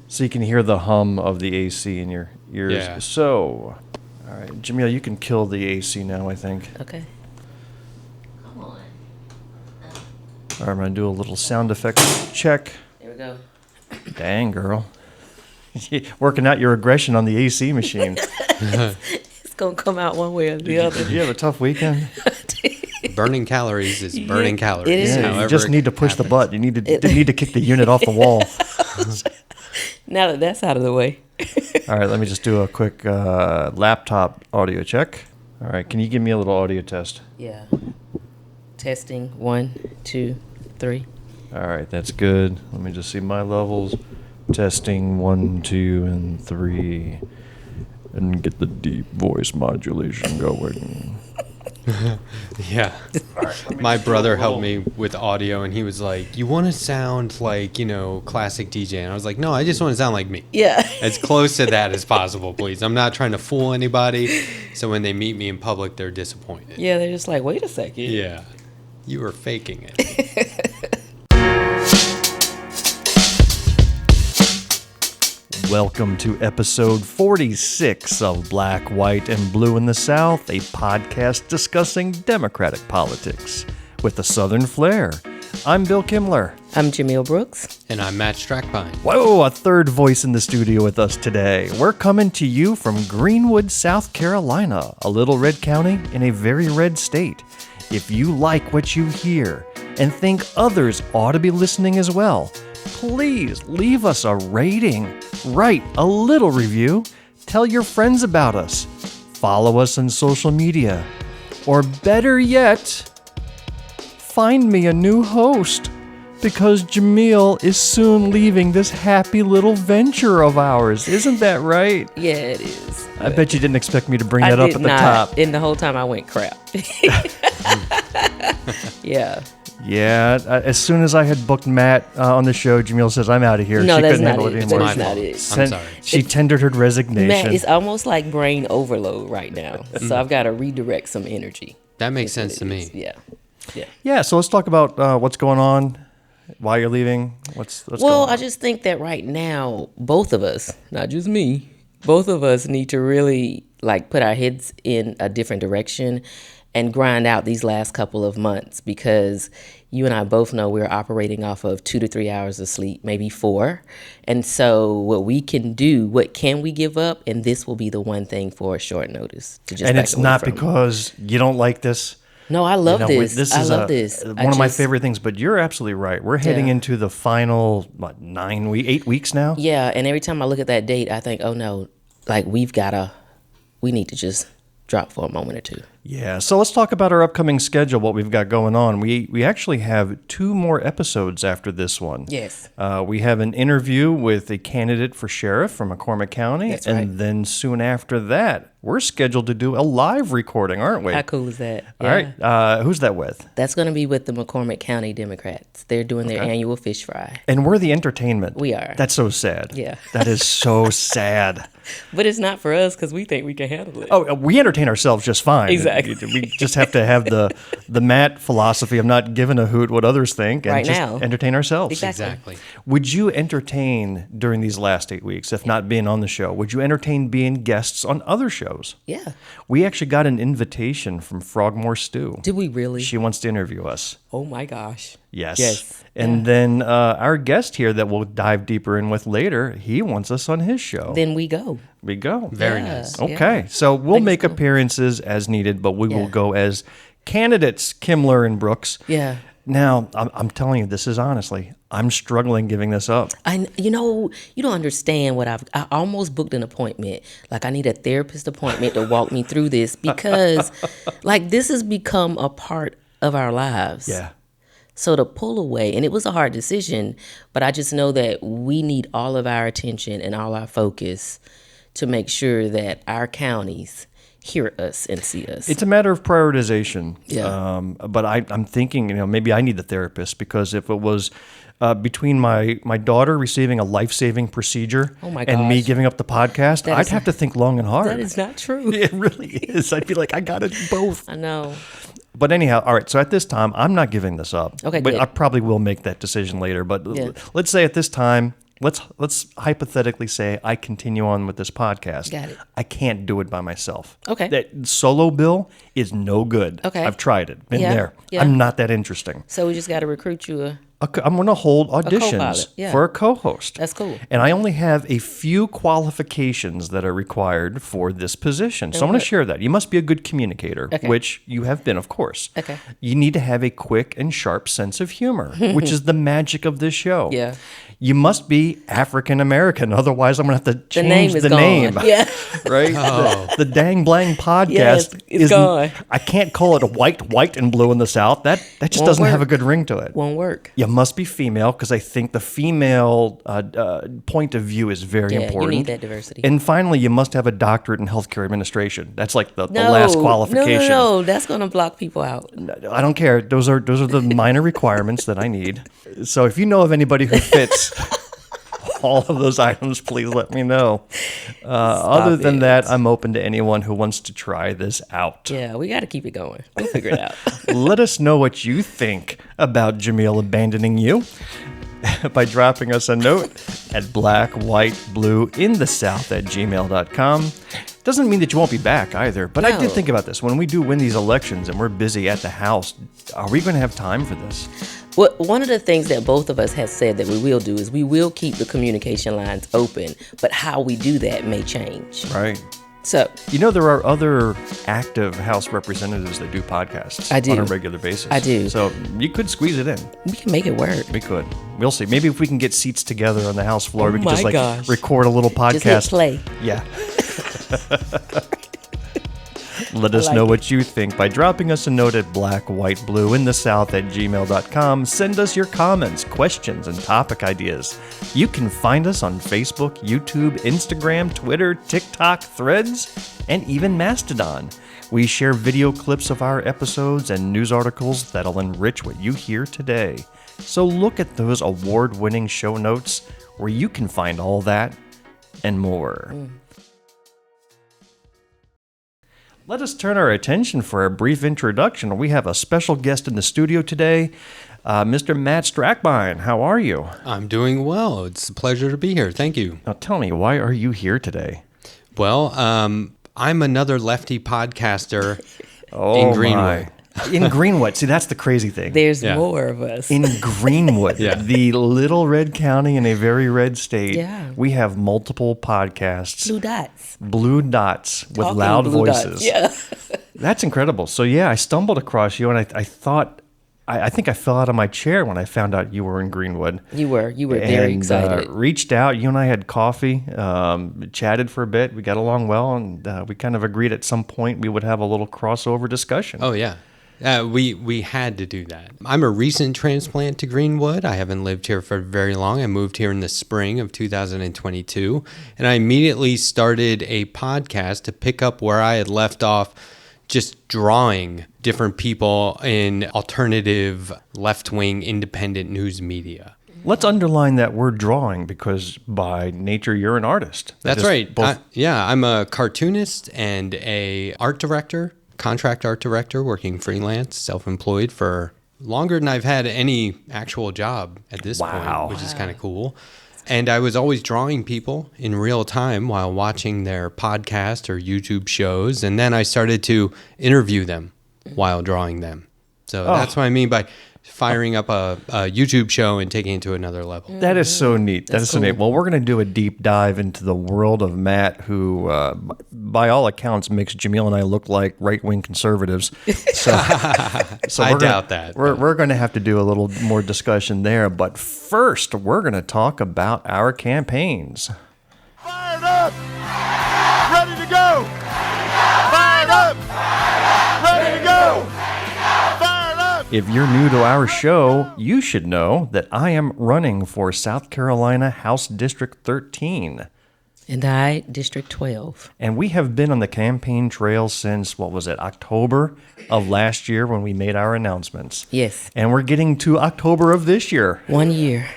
So you can hear the hum of the AC in your ears. Yeah. So, all right, Jamil, you can kill the AC now, I think. Okay. Come on. All right, I'm going to do a little sound effects check. There we go. Dang, girl. Working out your aggression on the AC machine. It's going to come out one way or the other. Did you have a tough weekend? Burning calories is burning calories. it is. Yeah, you just need to push the happens. button. You need to kick the unit off the wall. Now that that's out of the way. All right, let me just do a quick laptop audio check. All right, can you give me a little audio test? Yeah. Testing. 1, 2, 3. All right, that's good. Let me just see my levels. Testing 1, 2, and 3. And get the deep voice modulation going. Yeah. My brother helped me with audio, and he was like, you want to sound like, classic DJ. And I was like, no, I just want to sound like me. Yeah. As close to that as possible, please. I'm not trying to fool anybody. So when they meet me in public, they're disappointed. Yeah, they're just like, wait a second. Yeah. You were faking it. Welcome to episode 46 of Black, White, and Blue in the South, a podcast discussing Democratic politics with a Southern flair. I'm Bill Kimler. I'm Jamil Brooks. And I'm Matt Strackbein. Whoa, a third voice in the studio with us today. We're coming to you from Greenwood, South Carolina, a little red county in a very red state. If you like what you hear and think others ought to be listening as well, please leave us a rating, write a little review, tell your friends about us, follow us on social media, or better yet, find me a new host, because Jamil is soon leaving this happy little venture of ours. Isn't that right? Yeah, it is. I bet you didn't expect me to bring that up at the top. And the whole time I went crap. Yeah. Yeah, as soon as I had booked Matt on the show, Jamil says, I'm out of here. No, she that's couldn't not handle it. it anymore. That's not it. I'm sorry. She tendered her resignation. Matt, it's almost like brain overload right now. So I've got to redirect some energy. That makes sense to me. Yeah. Yeah. Yeah, so let's talk about what's going on, why you're leaving, what's going on. I just think that right now, both of us, not just me, both of us need to really put our heads in a different direction and grind out these last couple of months, because you and I both know we're operating off of 2 to 3 hours of sleep, maybe 4. And so what we can do, what can we give up? And this will be the one thing for a short notice. To just And back it's away not from. You don't like this. No, I love this. This I is love this. one of my favorite things, but you're absolutely right. We're heading into the final, 8 weeks now? Yeah, and every time I look at that date, I think, oh no, we need to just drop for a moment or two. Yeah, so let's talk about our upcoming schedule, what we've got going on. We actually have 2 more episodes after this one. Yes. We have an interview with a candidate for sheriff from McCormick County. That's and right. then soon after that, we're scheduled to do a live recording, aren't we? How cool is that? All right. Who's that with? That's going to be with the McCormick County Democrats. They're doing their annual fish fry. And we're the entertainment. We are. That's so sad. Yeah. That is so sad. But it's not for us because we think we can handle it. Oh, we entertain ourselves just fine. Exactly. We just have to have the Matt philosophy of not giving a hoot what others think and Right just now. entertain ourselves. Exactly. Would you entertain during these last 8 weeks, if not being on the show, would you entertain being guests on other shows? Yeah. We actually got an invitation from Frogmore Stew. Did we really? She wants to interview us. Oh my gosh. Yes. Yes. And then our guest here that we'll dive deeper in with later, he wants us on his show. Then we go. We go. Very Yeah. nice. Okay. Yeah. So we'll Think make it's cool. appearances as needed, but we will Yeah. go as candidates, Kimler and Brooks. Yeah. Now, I'm telling you, this is honestly, I'm struggling giving this up. You don't understand what I almost booked an appointment. I need a therapist appointment to walk me through this because this has become a part of our lives. Yeah. So to pull away, and it was a hard decision, but I just know that we need all of our attention and all our focus to make sure that our counties hear us and see us. It's a matter of prioritization. Yeah. But I'm thinking, maybe I need the therapist, because if it was between my daughter receiving a life-saving procedure Oh my and me gosh. giving up the podcast, That I'd is- have to think long and hard. That is not true. It really is. I'd be like, I got it both. I know. But anyhow, all right, so at this time, I'm not giving this up. Okay, But good. I probably will make that decision later. But Yeah. let's say at this time, let's hypothetically say I continue on with this podcast. Got it. I can't do it by myself. Okay. That solo bill is no good. Okay. I've tried it. Been Yeah, there. yeah. I'm not that interesting. So we just got to recruit you. I'm going to hold auditions co-pilot, yeah. for a co-host. That's cool. And I only have a few qualifications that are required for this position. So I'm going to share that. You must be a good communicator, Okay. which you have been, of course. Okay. You need to have a quick and sharp sense of humor, which is the magic of this show. Yeah. You must be African American, otherwise I'm going to have to change name is the gone. name. Yeah. Right? The Dang Blang podcast Yes, it's gone. I can't call it a white, and blue in the South. That just Won't doesn't have work. a good ring to it. Won't work. You must be female because I think the female point of view is very Yeah, important. you need that diversity. And finally, you must have a doctorate in healthcare administration. That's like the last qualification. No. That's going to block people out. I don't care. Those are the minor requirements that I need. So if you know of anybody who fits all of those items, please let me know. Other than that, I'm open to anyone who wants to try this out. Yeah, we got to keep it going. We'll figure it out. Let us know what you think about Jamil abandoning you by dropping us a note at blackwhiteblueinthesouth@gmail.com. Doesn't mean that you won't be back either, but I No. did think about this. When we do win these elections and we're busy at the house, are we going to have time for this? Well, one of the things that both of us have said that we will do is we will keep the communication lines open, but how we do that may change. Right. So, You know, there are other active House representatives that do podcasts I do. on a regular basis. I do. So you could squeeze it in. we can make it work. We could. We'll see. Maybe if we can get seats together on the House floor, we can just my like gosh. record a little podcast. Just hit play. Yeah. Let us like know it. what you think by dropping us a note at blackwhiteblueinthesouth@gmail.com. Send us your comments, questions, and topic ideas. You can find us on Facebook, YouTube, Instagram, Twitter, TikTok, Threads, and even Mastodon. We share video clips of our episodes and news articles that'll enrich what you hear today. So look at those award-winning show notes where you can find all that and more. Let us turn our attention for a brief introduction. We have a special guest in the studio today, Mr. Matt Strackbein. How are you? I'm doing well. It's a pleasure to be here. Thank you. Now tell me, why are you here today? Well, I'm another lefty podcaster Oh, in Greenwood. my. In Greenwood. See, that's the crazy thing. There's Yeah. more of us. In Greenwood, Yeah. the little red county in a very red state, Yeah. we have multiple podcasts, Blue dots. blue dots with Talking loud blue dots. voices. Yeah. That's incredible. So yeah, I stumbled across you, and I thought, I think I fell out of my chair when I found out you were in Greenwood. You were very excited. Reached out. You and I had coffee, chatted for a bit. We got along well, and we kind of agreed at some point we would have a little crossover discussion. Oh, yeah. We had to do that. I'm a recent transplant to Greenwood. I haven't lived here for very long. I moved here in the spring of 2022, and I immediately started a podcast to pick up where I had left off, just drawing different people in alternative, left-wing, independent news media. Let's underline that word drawing, because by nature you're an artist. That's Just right. both- I'm a cartoonist and a art director, contract art director, working freelance, self-employed for longer than I've had any actual job at this Wow. point, which is kind of cool. And I was always drawing people in real time while watching their podcast or YouTube shows. And then I started to interview them while drawing them. So that's what I mean by firing up a YouTube show and taking it to another level. That is so neat. That is so neat. cool. Well, we're going to do a deep dive into the world of Matt, who, by all accounts, makes Jamil and I look like right-wing conservatives. So, I doubt that. We're going to have to do a little more discussion there. But first, we're going to talk about our campaigns. Fired up! Ready to go! Fired up! Ready to go! Fired up! If you're new to our show, you should know that I am running for South Carolina House District 13. And I, District 12. And we have been on the campaign trail since, October of last year when we made our announcements. Yes. And we're getting to October of this year. 1 year.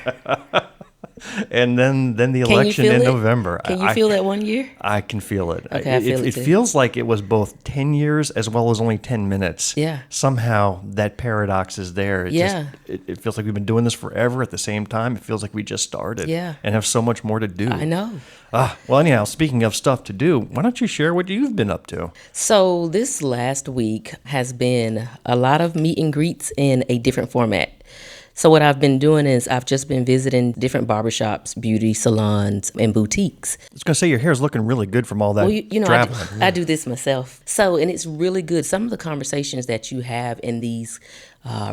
and then the Can you election feel in it? November. Can you feel that 1 year? I can feel it. Okay, I feel it It too. feels like it was both 10 years as well as only 10 minutes. Yeah. Somehow that paradox is there. Yeah. It feels like we've been doing this forever. At the same time, it feels like we just started. Yeah. And have so much more to do. I know. Well, anyhow, speaking of stuff to do, why don't you share what you've been up to? So this last week has been a lot of meet and greets in a different format. So what I've been doing is I've just been visiting different barbershops, beauty salons, and boutiques. I was going to say your hair's looking really good from all that You know, traveling. I do this myself. So, and it's really good. Some of the conversations that you have in these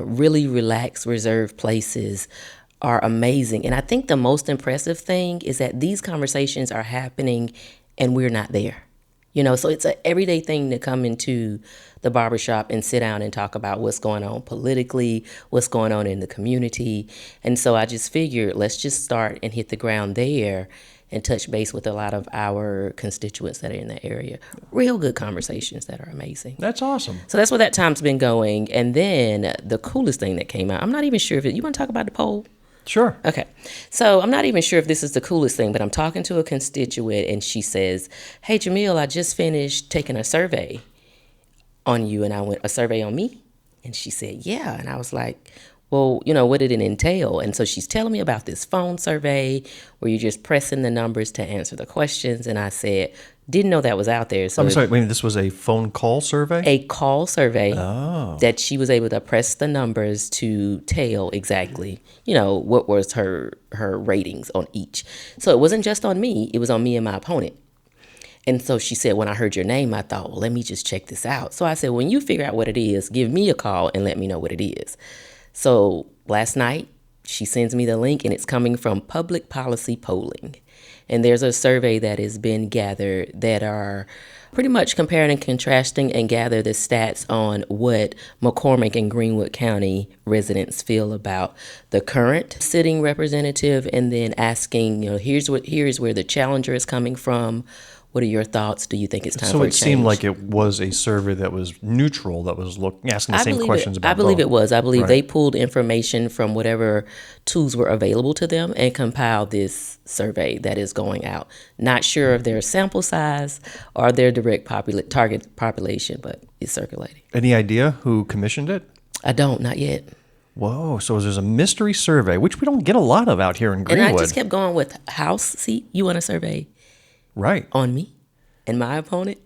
really relaxed, reserved places are amazing. And I think the most impressive thing is that these conversations are happening and we're not there. You know, so it's an everyday thing to come into the barbershop and sit down and talk about what's going on politically, what's going on in the community. And so I just figured, let's just start and hit the ground there and touch base with a lot of our constituents that are in that area. Real good conversations that are amazing. That's awesome. So that's where that time's been going. And then the coolest thing that came out, I'm not even sure if you want to talk about the poll? Sure. Okay. So I'm not even sure if this is the coolest thing, but I'm talking to a constituent and she says, "Hey, Jamil, I just finished taking a survey on you." And I went, "A survey on me?" And she said, "Yeah." And I was like, "Well, you know, what did it entail?" And so she's telling me about this phone survey where you're just pressing the numbers to answer the questions. And I said, didn't know that was out there. So I'm sorry, wait, this was a phone call survey? a call survey that she was able to press the numbers to tell exactly, you know, what was her ratings on each. So it wasn't just on me, it was on me and my opponent. And so she said, when I heard your name, I thought, well, let me just check this out. So I said, when you figure out what it is, give me a call and let me know what it is. So last night, she sends me the link and it's coming from Public Policy Polling. And there's a survey that has been gathered that are pretty much comparing and contrasting and gather the stats on what McCormick and Greenwood County residents feel about the current sitting representative, and then asking, you know, here's where the challenger is coming from. What are your thoughts? Do you think it's time So for a it seemed change? like it was a survey that was neutral, that was asking the same questions about I believe both. it was. I believe Right. they pulled information from whatever tools were available to them and compiled this survey that is going out. Not sure of their sample size or their direct target population, but it's circulating. Any idea who commissioned it? I don't, not yet. Whoa, so there's a mystery survey, which we don't get a lot of out here in Greenwood. And I just kept going with house seat. You want a survey Right. on me and my opponent?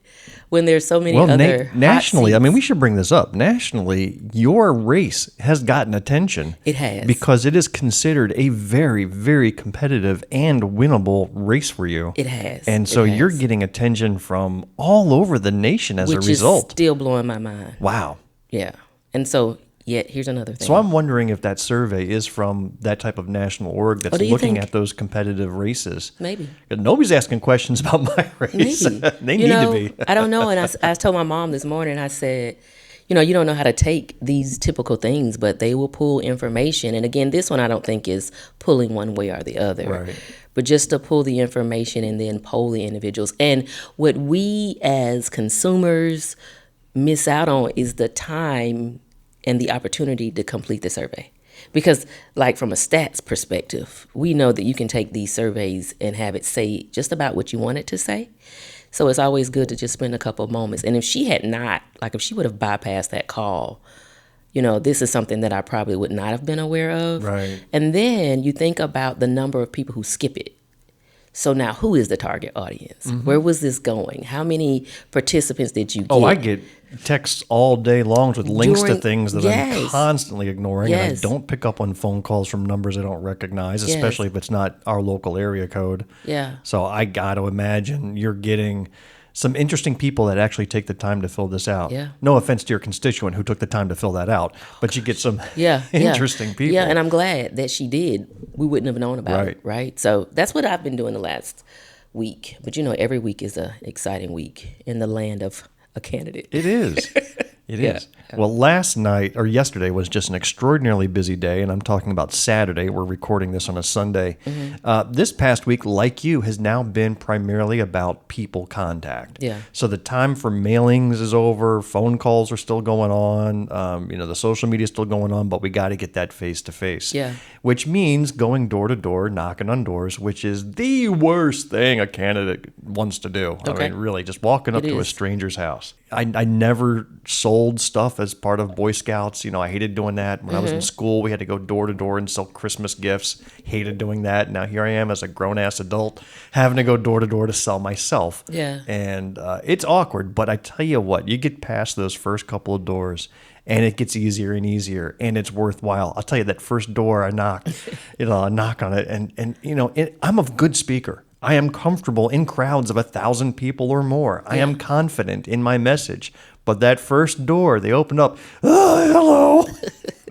When there's so many Well, other hot nationally, I mean, seats. we should bring this up. Nationally, your race has gotten attention. It has. Because it is considered a very, very competitive and winnable race for you. It has. And so It you're has. getting attention from all over the nation as Which a result. is still blowing my mind. Wow. Yeah. And so, yet here's another thing. So I'm wondering if that survey is from that type of national org that's do you looking think? at those competitive races. Maybe. Nobody's asking questions about my race. Maybe. They You need know, to be. I don't know. And I told my mom this morning, I said, you know, you don't know how to take these typical things, but they will pull information. And again, this one I don't think is pulling one way or the other. Right. But just to pull the information and then poll the individuals. And what we as consumers miss out on is the time and the opportunity to complete the survey. Because, like, from a stats perspective, we know that you can take these surveys and have it say just about what you want it to say. So it's always good to just spend a couple of moments. And if she had not, like, if she would have bypassed that call, you know, this is something that I probably would not have been aware of. Right. And then you think about the number of people who skip it. So now, who is the target audience? Where was this going? How many participants did you get? Oh, I get texts all day long with links to During- things that I'm yes. constantly ignoring. And I Yes. don't pick up on phone calls from numbers I don't recognize, Yes. especially if it's not our local area code. Yeah. So I got to imagine you're getting some interesting people that actually take the time to fill this out. Yeah. No offense to your constituent who took the time to fill that out, but you get some interesting people. Yeah, and I'm glad that she did. We wouldn't have known about Right. it, right? So that's what I've been doing the last week. But you know, every week is an exciting week in the land of a candidate. It is. It Yeah. is. Well, last night or yesterday was just an extraordinarily busy day, and I'm talking about Saturday. We're recording this on a Sunday. This past week, like you, has now been primarily about people contact. Yeah. So the time for mailings is over. Phone calls are still going on. The social media is still going on, but we got to get that face to face. Yeah. Which means going door to door, knocking on doors, which is the worst thing a candidate wants to do. Okay. I mean, really, just walking up It to a is. stranger's house. I never sold stuff as part of Boy Scouts. I hated doing that. When I was in school, we had to go door to door and sell Christmas gifts. Hated doing that. Now here I am as a grown-ass adult having to go door to door to sell myself. Yeah. And it's awkward, but I tell you what, you get past those first couple of doors and it gets easier and easier, and it's worthwhile. I'll tell you, that first door I knocked, I knock on it, and I'm a good speaker. I am comfortable in crowds of 1,000 people or more. I am confident in my message. But that first door, they opened up, hello.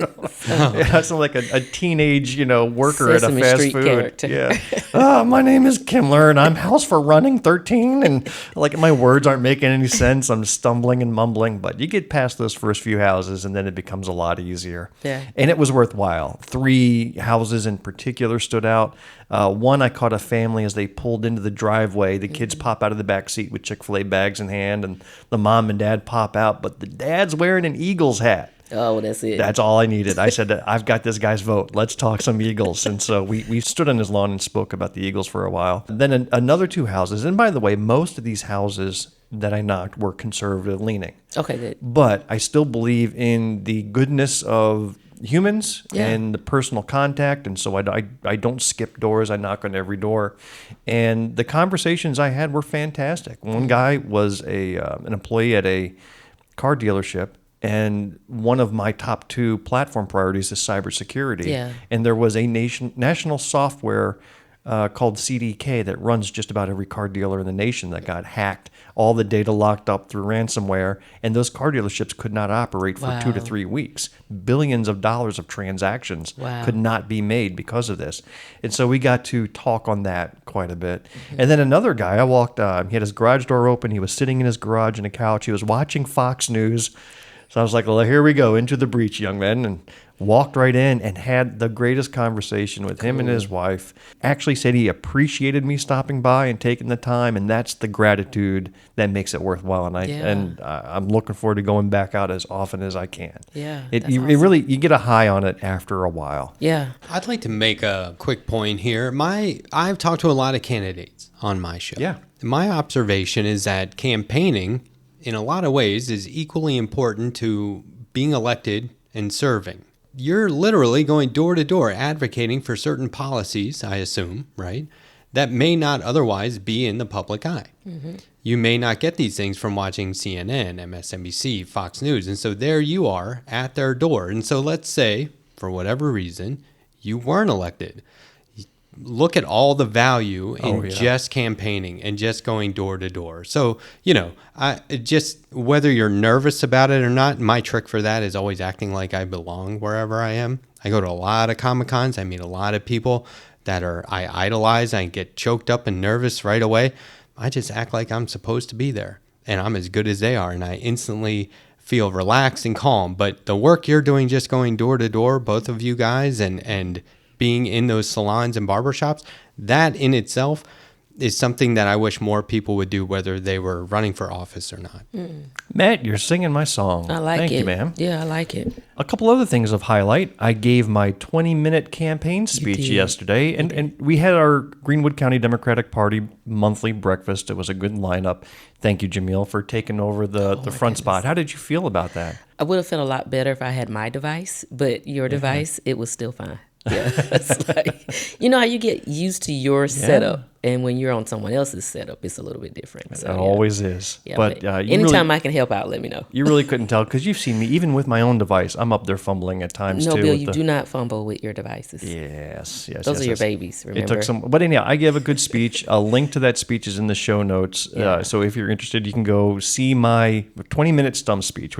I sound like a teenage, worker Sesame at a fast Street food. character. Yeah. My name is Kimler, and I'm house for running 13. And my words aren't making any sense. I'm stumbling and mumbling. But you get past those first few houses, and then it becomes a lot easier. Yeah. And it was worthwhile. 3 houses in particular stood out. One, I caught a family as they pulled into the driveway. The kids pop out of the back seat with Chick-fil-A bags in hand, and the mom and dad pop out. But the dad's wearing an Eagles hat. Oh, that's it. That's all I needed. I said, I've got this guy's vote. Let's talk some Eagles. And so we stood on his lawn and spoke about the Eagles for a while. Then another 2 houses. And by the way, most of these houses that I knocked were conservative leaning. Okay, good. But I still believe in the goodness of humans and the personal contact. And so I don't skip doors. I knock on every door. And the conversations I had were fantastic. One guy was an employee at a car dealership. And one of my top 2 platform priorities is cybersecurity. Yeah. And there was a national software called CDK that runs just about every car dealer in the nation that got hacked, all the data locked up through ransomware, and those car dealerships could not operate for 2 to 3 weeks. Billions of dollars of transactions could not be made because of this. And so we got to talk on that quite a bit. And then another guy, I walked, he had his garage door open. He was sitting in his garage on a couch. He was watching Fox News. So I was like, well, here we go, into the breach, young man, and walked right in and had the greatest conversation with him and his wife. Actually said he appreciated me stopping by and taking the time, and that's the gratitude that makes it worthwhile. And I'm looking forward to going back out as often as I can. Yeah, it really, you get a high on it after a while. Yeah. I'd like to make a quick point here. I've talked to a lot of candidates on my show. Yeah. My observation is that campaigning, in a lot of ways, is equally important to being elected and serving. You're literally going door to door advocating for certain policies, I assume, right, that may not otherwise be in the public eye. Mm-hmm. You may not get these things from watching CNN, MSNBC, Fox News. And so there you are at their door. And so let's say, for whatever reason, you weren't elected. Look at all the value in just campaigning and just going door to door. So, whether you're nervous about it or not, my trick for that is always acting like I belong wherever I am. I go to a lot of Comic-Cons. I meet a lot of people that I idolize. I get choked up and nervous right away. I just act like I'm supposed to be there and I'm as good as they are. And I instantly feel relaxed and calm. But the work you're doing, just going door to door, both of you guys, and being in those salons and barbershops, that in itself is something that I wish more people would do, whether they were running for office or not. Matt, you're singing my song. I like it. Thank you, ma'am. Yeah, I like it. A couple other things of highlight. I gave my 20-minute campaign speech yesterday, and we had our Greenwood County Democratic Party monthly breakfast. It was a good lineup. Thank you, Jamil, for taking over the front spot. How did you feel about that? I would have felt a lot better if I had my device, but your device, it was still fine. Yeah, it's like, how you get used to your setup, and when you're on someone else's setup, it's a little bit different. So, it always is. Yeah, but anytime I can help out, let me know. You really couldn't tell, because you've seen me, even with my own device, I'm up there fumbling at times, No, too. Bill, you do not fumble with your devices. Yes. Those are your babies, remember? It took some, but anyhow, I gave a good speech. A link to that speech is in the show notes. So if you're interested, you can go see my 20-minute stump speech,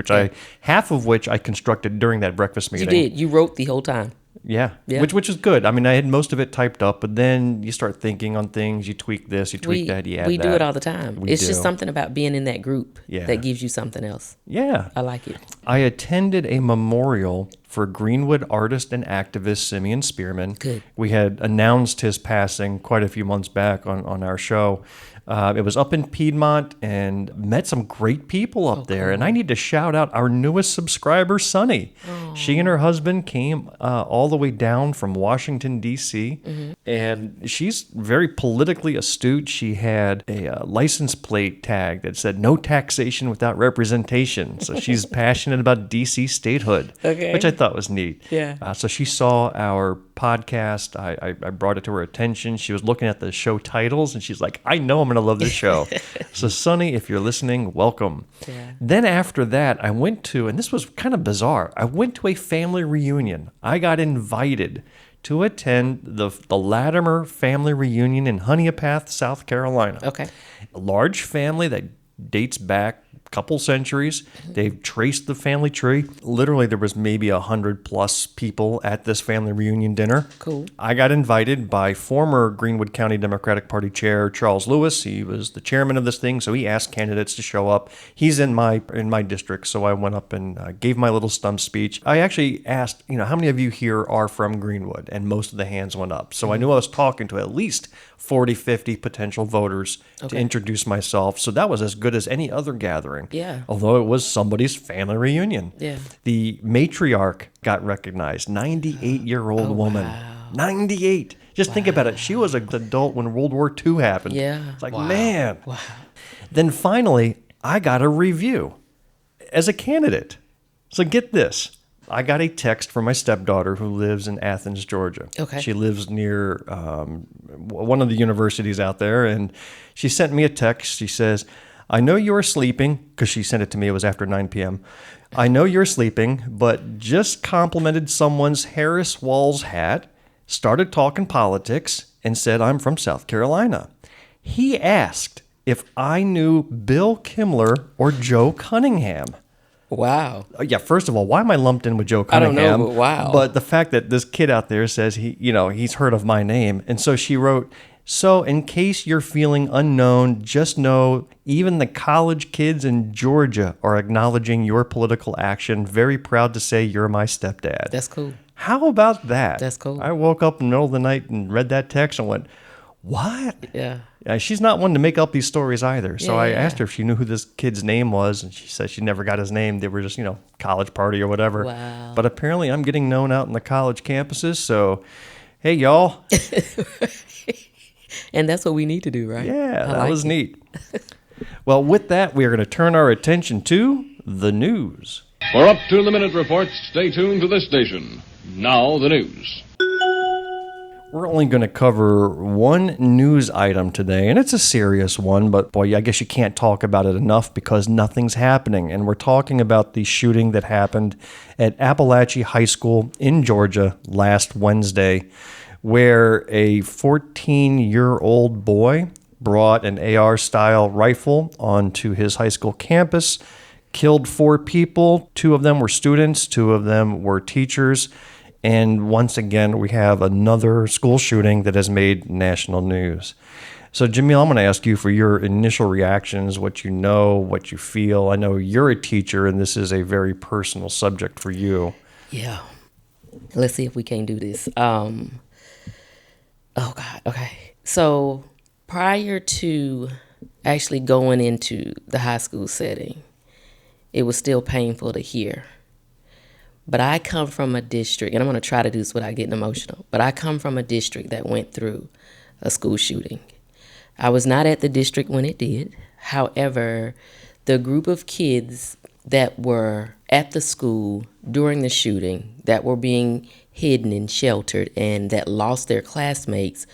half of which I constructed during that breakfast meeting. You did. You wrote the whole time. Yeah. Yeah. Which is good. I mean, I had most of it typed up, but then you start thinking on things. You tweak this, you tweak that, you add we that. do it all the time. We It's do. just something about being in that group Yeah. that gives you something else. Yeah. I like it. I attended a memorial for Greenwood artist and activist Simeon Spearman. Good. We had announced his passing quite a few months back on our show. It was up in Piedmont and met some great people up there. And I need to shout out our newest subscriber, Sunny. She and her husband came all the way down from Washington, D.C. And she's very politically astute. She had a license plate tag that said no taxation without representation. So she's passionate about D.C. statehood, Okay. which I thought was neat. Yeah. So she saw our podcast. I brought it to her attention. She was looking at the show titles and she's like, I know I'm going to love this show. So Sunny, if you're listening, welcome. Yeah. Then after that, I went to, and this was kind of bizarre, I went to a family reunion. I got invited to attend the Latimer family reunion in Honeypath, South Carolina. Okay. A large family that dates back a couple centuries. They've traced the family tree. Literally, there was maybe 100+ people at this family reunion dinner. Cool. I got invited by former Greenwood County Democratic Party Chair Charles Lewis. He was the chairman of this thing, so he asked candidates to show up. He's in my district, so I went up and gave my little stump speech. I actually asked, how many of you here are from Greenwood? And most of the hands went up. So I knew I was talking to at least 40, 50 potential voters to introduce myself. So that was as good as any other gathering. Yeah. Although it was somebody's family reunion. Yeah. The matriarch got recognized, 98-year-old woman. wow. 98. Just think about it. She was an adult when World War II happened. Yeah. It's like, man. Wow. Then finally, I got a review as a candidate. So get this. I got a text from my stepdaughter who lives in Athens, Georgia. Okay. She lives near one of the universities out there, and she sent me a text. She says, I know you are sleeping, because she sent it to me. It was after 9 p.m. I know you're sleeping, but just complimented someone's Harris Walls hat, started talking politics, and said I'm from South Carolina. He asked if I knew Bill Kimmler or Joe Cunningham. Wow. Yeah, first of all, why am I lumped in with Joe I don't Cunningham? know, but wow. But the fact that this kid out there says he's heard of my name. And so she wrote, so in case you're feeling unknown, just know even the college kids in Georgia are acknowledging your political action. Very proud to say you're my stepdad. That's cool. How about that? That's cool. I woke up in the middle of the night and read that text and went, what? Yeah. She's not one to make up these stories either. So I Yeah. asked her if she knew who this kid's name was, and she said she never got his name. They were just, college party or whatever. Wow. But apparently I'm getting known out in the college campuses. So, hey, y'all. And that's what we need to do, right? Yeah, I that like was it. neat. Well, with that, we are going to turn our attention to the news. For up-to-the-minute reports, stay tuned to this station. Now the news. We're only going to cover one news item today, and it's a serious one, but boy, I guess you can't talk about it enough because nothing's happening. And we're talking about the shooting that happened at Apalachee High School in Georgia last Wednesday, where a 14-year-old boy brought an AR-style rifle onto his high school campus, killed 4 people. 2 of them were students, 2 of them were teachers. And once again, we have another school shooting that has made national news. So, Jamil, I'm going to ask you for your initial reactions, what you know, what you feel. I know you're a teacher, and this is a very personal subject for you. Yeah. Let's see if we can do this. Oh, God. Okay. So prior to actually going into the high school setting, it was still painful to hear. But I come from a district, and I'm going to try to do this without getting emotional, but I come from a district that went through a school shooting. I was not at the district when it did. However, the group of kids that were at the school during the shooting, that were being hidden and sheltered, and that lost their classmates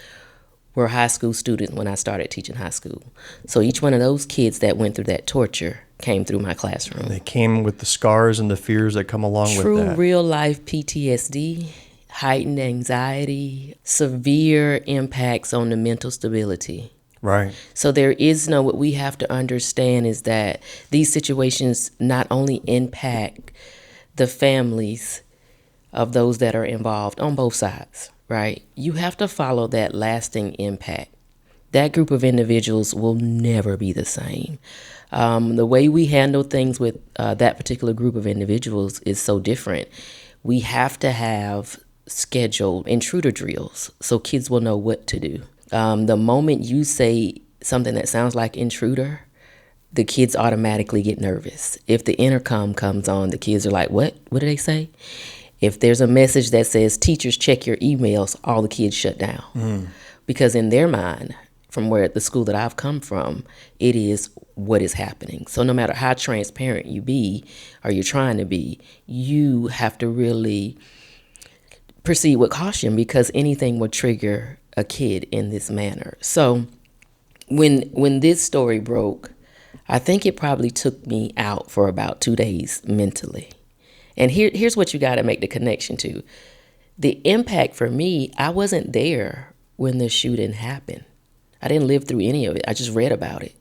were high school students when I started teaching high school. So each one of those kids that went through that torture came through my classroom. They came with the scars and the fears that come along with True that. real life PTSD, heightened anxiety, severe impacts on the mental stability. Right. So there is what we have to understand is that these situations not only impact the families of those that are involved on both sides, right? You have to follow that lasting impact. That group of individuals will never be the same. The way we handle things with that particular group of individuals is so different. We have to have scheduled intruder drills so kids will know what to do. The moment you say something that sounds like intruder, the kids automatically get nervous. If the intercom comes on, the kids are like, what? What do they say? If there's a message that says, teachers, check your emails, all the kids shut down. Because in their mind, from where the school that I've come from, it is what is happening. So no matter how transparent you be, or you're trying to be, you have to really proceed with caution, because anything will trigger a kid in this manner. So when this story broke, I think it probably took me out for about 2 days mentally. And here's what you got to make the connection to. The impact for me, I wasn't there when the shooting happened. I didn't live through any of it. I just read about it.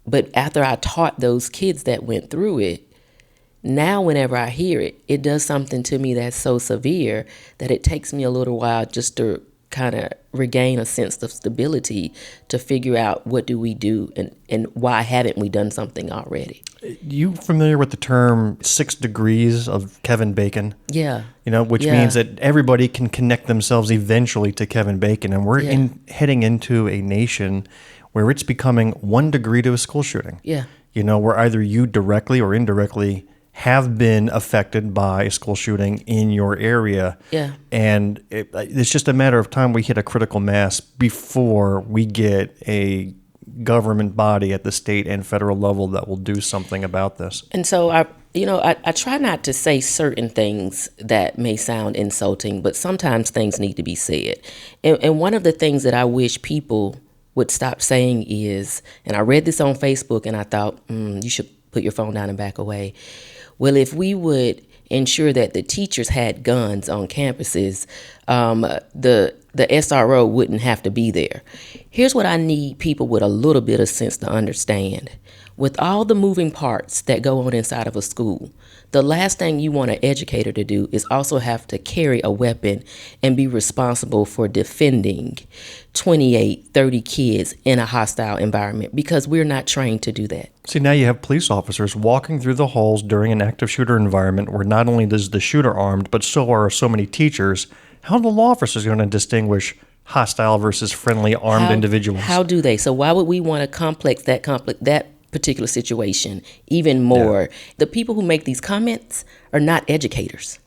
But after I taught those kids that went through it, now whenever I hear it, it does something to me that's so severe that it takes me a little while just to kind of regain a sense of stability to figure out what do we do and why haven't we done something already. You familiar with the term 6 degrees of Kevin Bacon? Yeah. Which means that everybody can connect themselves eventually to Kevin Bacon. And we're heading into a nation where it's becoming 1 degree to a school shooting. Yeah. Where either you directly or indirectly have been affected by a school shooting in your area. Yeah. And it's just a matter of time we hit a critical mass before we get a government body at the state and federal level that will do something about this. And so I try not to say certain things that may sound insulting, but sometimes things need to be said. And one of the things that I wish people would stop saying is, and I read this on Facebook and I thought, you should put your phone down and back away. Well, if we would ensure that the teachers had guns on campuses, the SRO wouldn't have to be there. Here's what I need people with a little bit of sense to understand. With all the moving parts that go on inside of a school, the last thing you want an educator to do is also have to carry a weapon and be responsible for defending 28, 30 kids in a hostile environment, because we're not trained to do that. See, now you have police officers walking through the halls during an active shooter environment where not only is the shooter armed, but so are so many teachers. How are the law officers going to distinguish hostile versus friendly armed individuals? How do they? So why would we want to complex that particular situation even more? Yeah. The people who make these comments are not educators.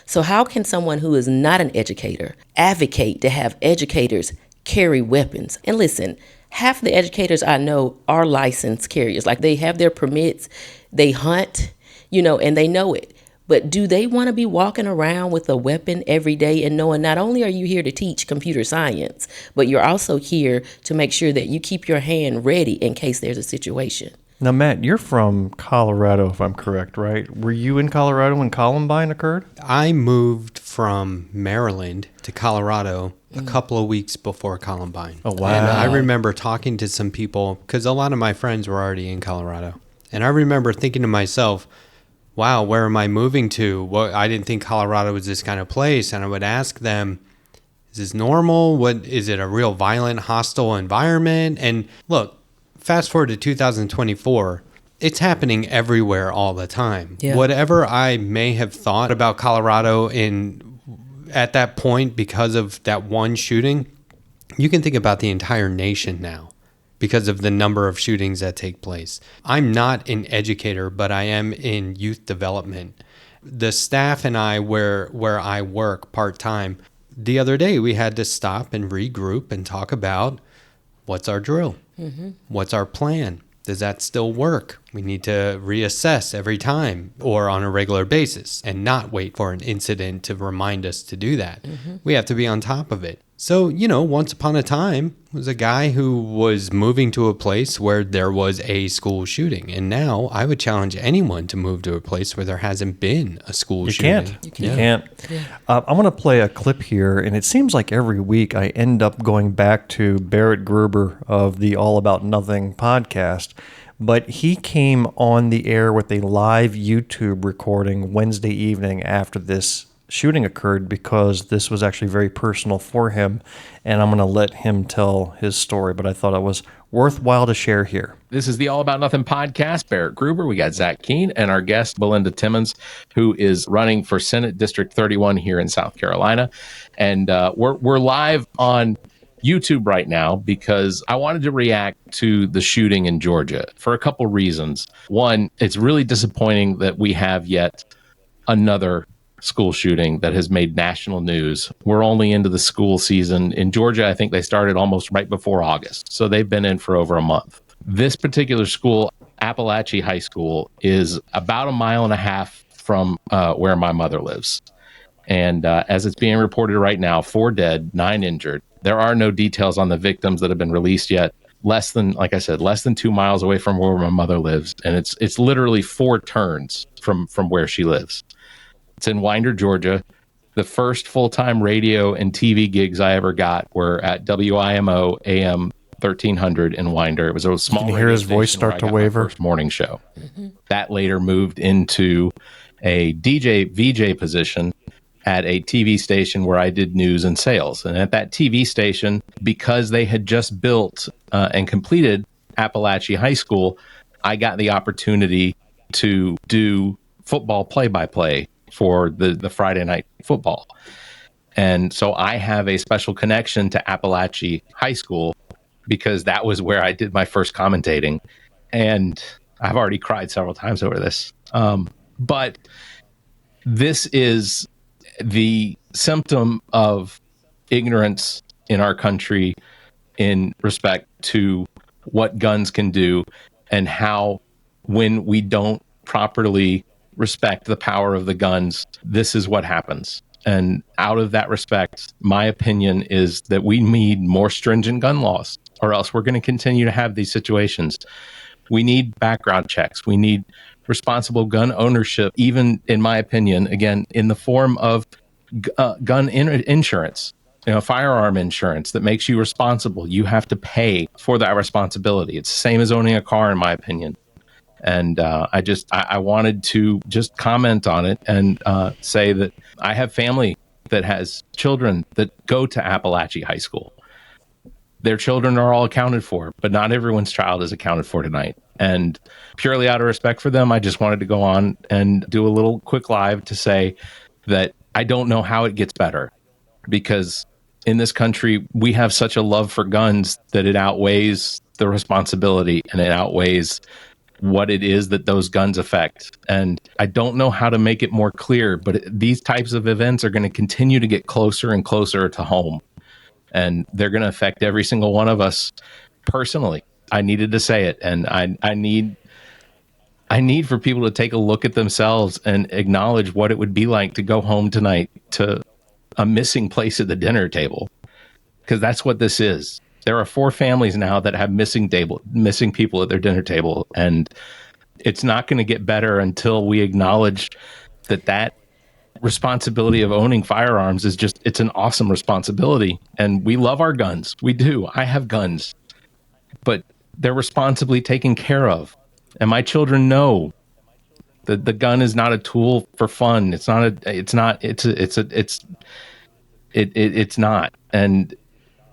So how can someone who is not an educator advocate to have educators carry weapons? And listen, half the educators I know are licensed carriers. Like, they have their permits, they hunt, and they know it. But do they want to be walking around with a weapon every day and knowing not only are you here to teach computer science, but you're also here to make sure that you keep your hand ready in case there's a situation? Now, Matt, you're from Colorado, if I'm correct, right? Were you in Colorado when Columbine occurred? I moved from Maryland to Colorado a couple of weeks before Columbine. Oh, wow. And I remember talking to some people, because a lot of my friends were already in Colorado. And I remember thinking to myself, wow, where am I moving to? Well, I didn't think Colorado was this kind of place. And I would ask them, is this normal? What is it, a real violent, hostile environment? And look, fast forward to 2024, it's happening everywhere all the time. Yeah. Whatever I may have thought about Colorado at that point because of that one shooting, you can think about the entire nation now because of the number of shootings that take place. I'm not an educator, but I am in youth development. The staff and I, where I work part-time, the other day we had to stop and regroup and talk about what's our drill? Mm-hmm. What's our plan? Does that still work? We need to reassess every time or on a regular basis and not wait for an incident to remind us to do that. Mm-hmm. We have to be on top of it. So, once upon a time was a guy who was moving to a place where there was a school shooting. And now I would challenge anyone to move to a place where there hasn't been a school shooting. You can't. Yeah. I want to play a clip here. And it seems like every week I end up going back to Barrett Gruber of the All About Nothing podcast. but he came on the air with a live YouTube recording Wednesday evening after this shooting occurred because this was actually very personal for him, and I'm going to let him tell his story, but I thought it was worthwhile to share here. This is the All About Nothing podcast. Barrett Gruber, we got Zach Keene, and our guest, Belinda Timmons, who is running for Senate District 31 here in South Carolina. And we're live on YouTube right now because I wanted to react to the shooting in Georgia for a couple reasons. One, it's really disappointing that we have yet another school shooting that has made national news. We're only into the school season. In Georgia, I think they started almost right before August. So they've been in for over a month. This particular school, Apalachee High School, is about 1.5 miles from where my mother lives. And as it's being reported right now, 4 dead, 9 injured. There are no details on the victims that have been released yet. Less than 2 miles away from where my mother lives. And it's literally 4 turns from where she lives. It's in Winder, Georgia. The first full-time radio and TV gigs I ever got were at WIMO AM 1300 in Winder. It was a small. Can you hear his voice start to waver? First morning show. That later moved into a DJ VJ position at a TV station where I did news and sales. And at that TV station, because they had just built and completed Apalachee High School, I got the opportunity to do football play-by-play for the Friday night football. And so I have a special connection to Apalachee High School because that was where I did my first commentating. And I've already cried several times over this. But this is the symptom of ignorance in our country in respect to what guns can do and how, when we don't properly respect the power of the guns, this is what happens. And out of that respect, my opinion is that we need more stringent gun laws, or else we're going to continue to have these situations. We need background checks. We need responsible gun ownership, even, in my opinion, again, in the form of gun insurance, firearm insurance that makes you responsible. You have to pay for that responsibility. It's the same as owning a car, in my opinion. And I wanted to just comment on it and say that I have family that has children that go to Apalachee High School. Their children are all accounted for, but not everyone's child is accounted for tonight. And purely out of respect for them, I just wanted to go on and do a little quick live to say that I don't know how it gets better, because in this country, we have such a love for guns that it outweighs the responsibility and it outweighs what it is that those guns affect. And I don't know how to make it more clear, but these types of events are going to continue to get closer and closer to home. And they're going to affect every single one of us personally. I needed to say it. And I need for people to take a look at themselves and acknowledge what it would be like to go home tonight to a missing place at the dinner table. Because that's what this is. There are 4 families now that have missing people at their dinner table. And it's not going to get better until we acknowledge that responsibility of owning firearms is it's an awesome responsibility. And we love our guns. We do. I have guns. But they're responsibly taken care of. And my children know that the gun is not a tool for fun. It's not. And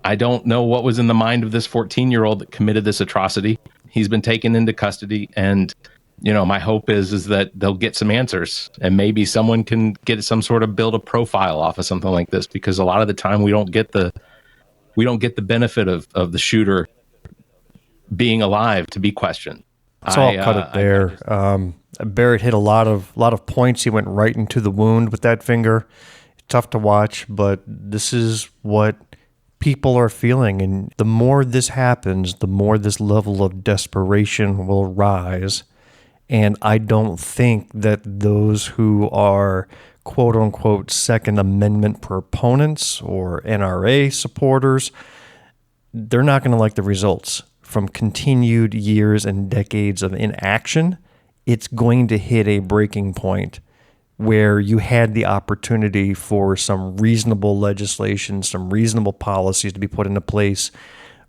I don't know what was in the mind of this 14-year-old that committed this atrocity. He's been taken into custody, and my hope is that they'll get some answers, and maybe someone can get some sort of build a profile off of something like this, because a lot of the time we don't get the benefit of the shooter being alive to be questioned. So I'll cut it there. Barrett hit a lot of points. He went right into the wound with that finger. Tough to watch, but this is what people are feeling. And the more this happens, the more this level of desperation will rise. And I don't think that those who are quote unquote Second Amendment proponents or NRA supporters, they're not going to like the results from continued years and decades of inaction. It's going to hit a breaking point where you had the opportunity for some reasonable legislation, some reasonable policies to be put into place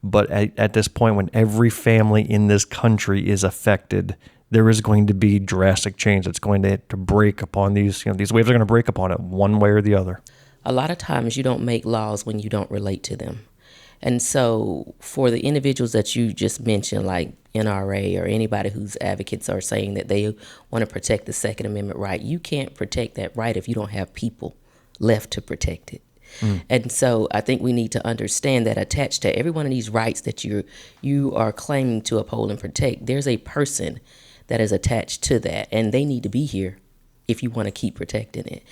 But at this point, when every family in this country is affected, there is going to be drastic change that's going to break upon these, these waves are going to break upon it one way or the other. A lot of times you don't make laws when you don't relate to them. And so for the individuals that you just mentioned, like NRA or anybody whose advocates are saying that they want to protect the Second Amendment right, you can't protect that right if you don't have people left to protect it. And so I think we need to understand that attached to every one of these rights that you are claiming to uphold and protect, there's a person that is attached to that, and they need to be here if you want to keep protecting it.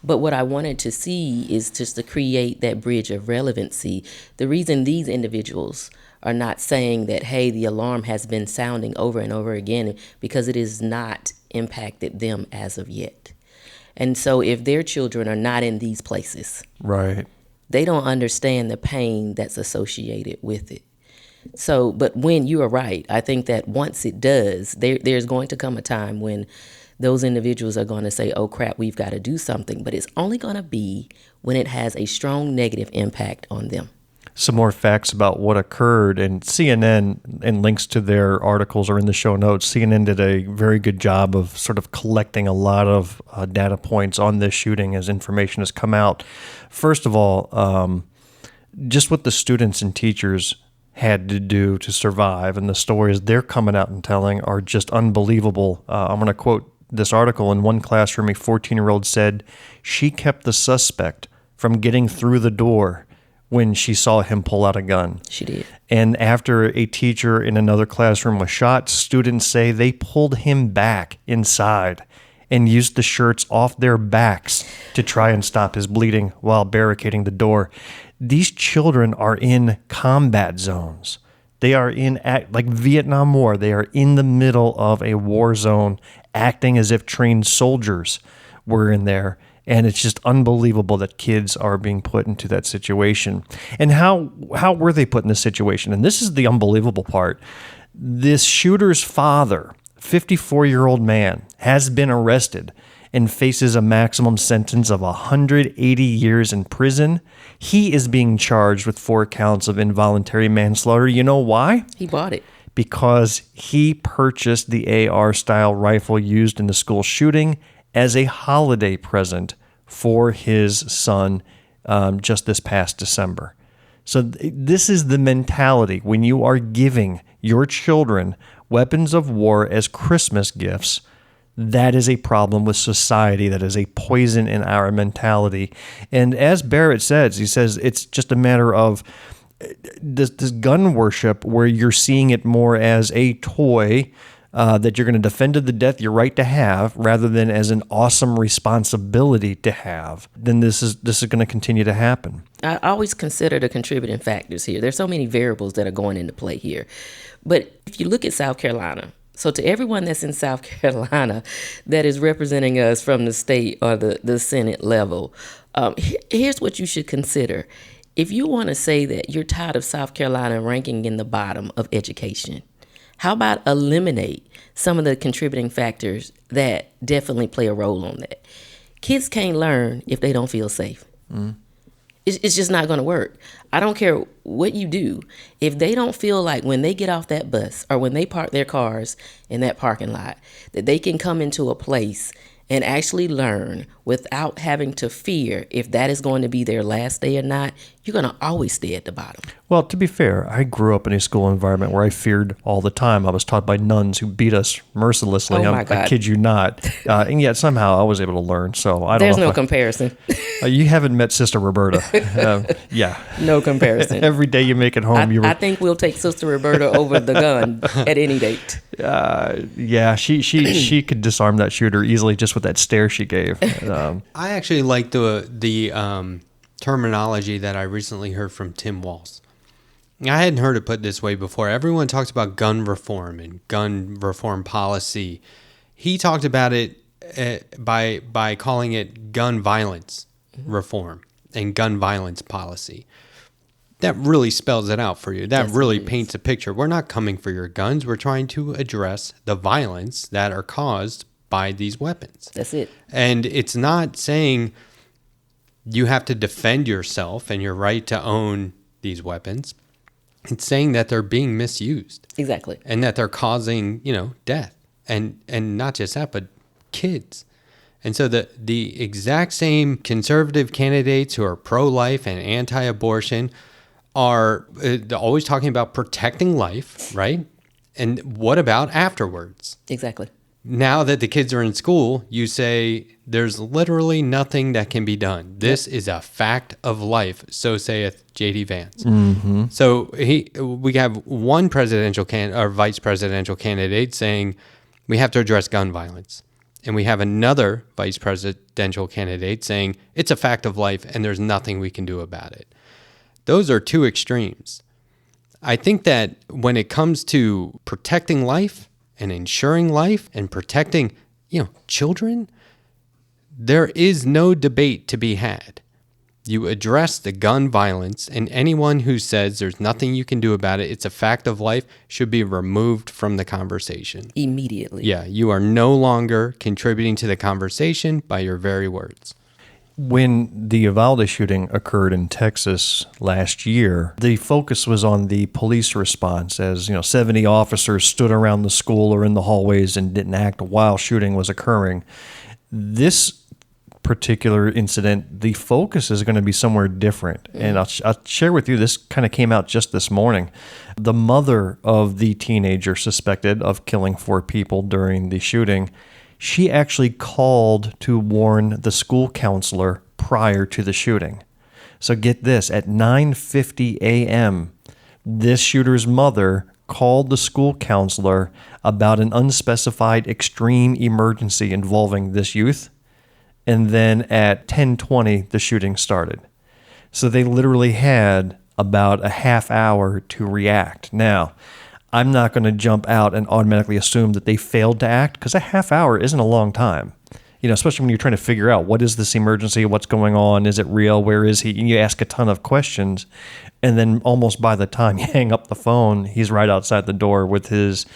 But what I wanted to see is just to create that bridge of relevancy. The reason these individuals are not saying that, hey, the alarm has been sounding over and over again, because it has not impacted them as of yet. And so if their children are not in these places, right, they don't understand the pain that's associated with it. So, but when you are right, I think that once it does, there's going to come a time when those individuals are going to say, oh crap, we've got to do something. But it's only going to be when it has a strong negative impact on them. Some more facts about what occurred, and CNN, and links to their articles are in the show notes. CNN did a very good job of sort of collecting a lot of data points on this shooting as information has come out. First of all, just what the students and teachers had to do to survive, and the stories they're coming out and telling are just unbelievable. I'm going to quote this article. In one classroom, a 14-year-old said she kept the suspect from getting through the door when she saw him pull out a gun. She did. And after a teacher in another classroom was shot, students say they pulled him back inside and used the shirts off their backs to try and stop his bleeding while barricading the door. These children are in combat zones. They are in, like Vietnam War, they are in the middle of a war zone, acting as if trained soldiers were in there. And it's just unbelievable that kids are being put into that situation. And how were they put in this situation? And this is the unbelievable part. This shooter's father, 54-year-old man, has been arrested and faces a maximum sentence of 180 years in prison. He is being charged with 4 counts of involuntary manslaughter. You know why? He bought it. Because he purchased the AR-style rifle used in the school shooting as a holiday present for his son just this past December. So this is the mentality when you are giving your children weapons of war as Christmas gifts. That is a problem with society. That is a poison in our mentality. And as Barrett says, he says it's just a matter of this gun worship where you're seeing it more as a toy that you're going to defend to the death your right to have, rather than as an awesome responsibility to have. Then this is going to continue to happen. I always consider the contributing factors here. There's so many variables that are going into play here. But if you look at South Carolina, so to everyone that's in South Carolina that is representing us from the state or the Senate level, here's what you should consider. If you want to say that you're tired of South Carolina ranking in the bottom of education, how about eliminate some of the contributing factors that definitely play a role on that? Kids can't learn if they don't feel safe. It's just not going to work. I don't care what you do. If they don't feel like when they get off that bus or when they park their cars in that parking lot, that they can come into a place and actually learn without having to fear if that is going to be their last day or not, you're going to always stay at the bottom. Well, to be fair, I grew up in a school environment where I feared all the time. I was taught by nuns who beat us mercilessly. Oh my God. I kid you not. And yet somehow I was able to learn. So I don't There's know. no comparison. You haven't met Sister Roberta. Yeah. No comparison. Every day you make it home. I think we'll take Sister Roberta over the gun at any date. Yeah, she could disarm that shooter easily just with that stare she gave. I actually like the terminology that I recently heard from Tim Walz. I hadn't heard it put this way before. Everyone talks about gun reform and gun reform policy. He talked about it by calling it gun violence reform and gun violence policy. That really spells it out for you. That really paints a picture. We're not coming for your guns. We're trying to address the violence that are caused by these weapons. That's it. And it's not saying you have to defend yourself and your right to own these weapons. It's saying that they're being misused. Exactly. And that they're causing, death. And not just that, but kids. And so the exact same conservative candidates who are pro-life and anti-abortion are always talking about protecting life, right? And what about afterwards? Exactly. Now that the kids are in school, you say there's literally nothing that can be done. This is a fact of life, so saith J.D. Vance. Mm-hmm. So we have one presidential or vice presidential candidate saying we have to address gun violence. And we have another vice presidential candidate saying it's a fact of life and there's nothing we can do about it. Those are two extremes. I think that when it comes to protecting life and ensuring life and protecting, children, there is no debate to be had. You address the gun violence, and anyone who says there's nothing you can do about it, it's a fact of life, should be removed from the conversation. Immediately. Yeah, you are no longer contributing to the conversation by your very words. When the Uvalde shooting occurred in Texas last year, the focus was on the police response as, 70 officers stood around the school or in the hallways and didn't act while shooting was occurring. This particular incident, the focus is going to be somewhere different. And I'll share with you, this kind of came out just this morning. The mother of the teenager suspected of killing 4 people during the shooting, she actually called to warn the school counselor prior to the shooting. So get this, at 9:50 a.m., this shooter's mother called the school counselor about an unspecified extreme emergency involving this youth. And then at 10:20, the shooting started. So they literally had about a half hour to react. Now, I'm not going to jump out and automatically assume that they failed to act, because a half hour isn't a long time. Especially when you're trying to figure out, what is this emergency? What's going on? Is it real? Where is he? And you ask a ton of questions. And then almost by the time you hang up the phone, he's right outside the door with his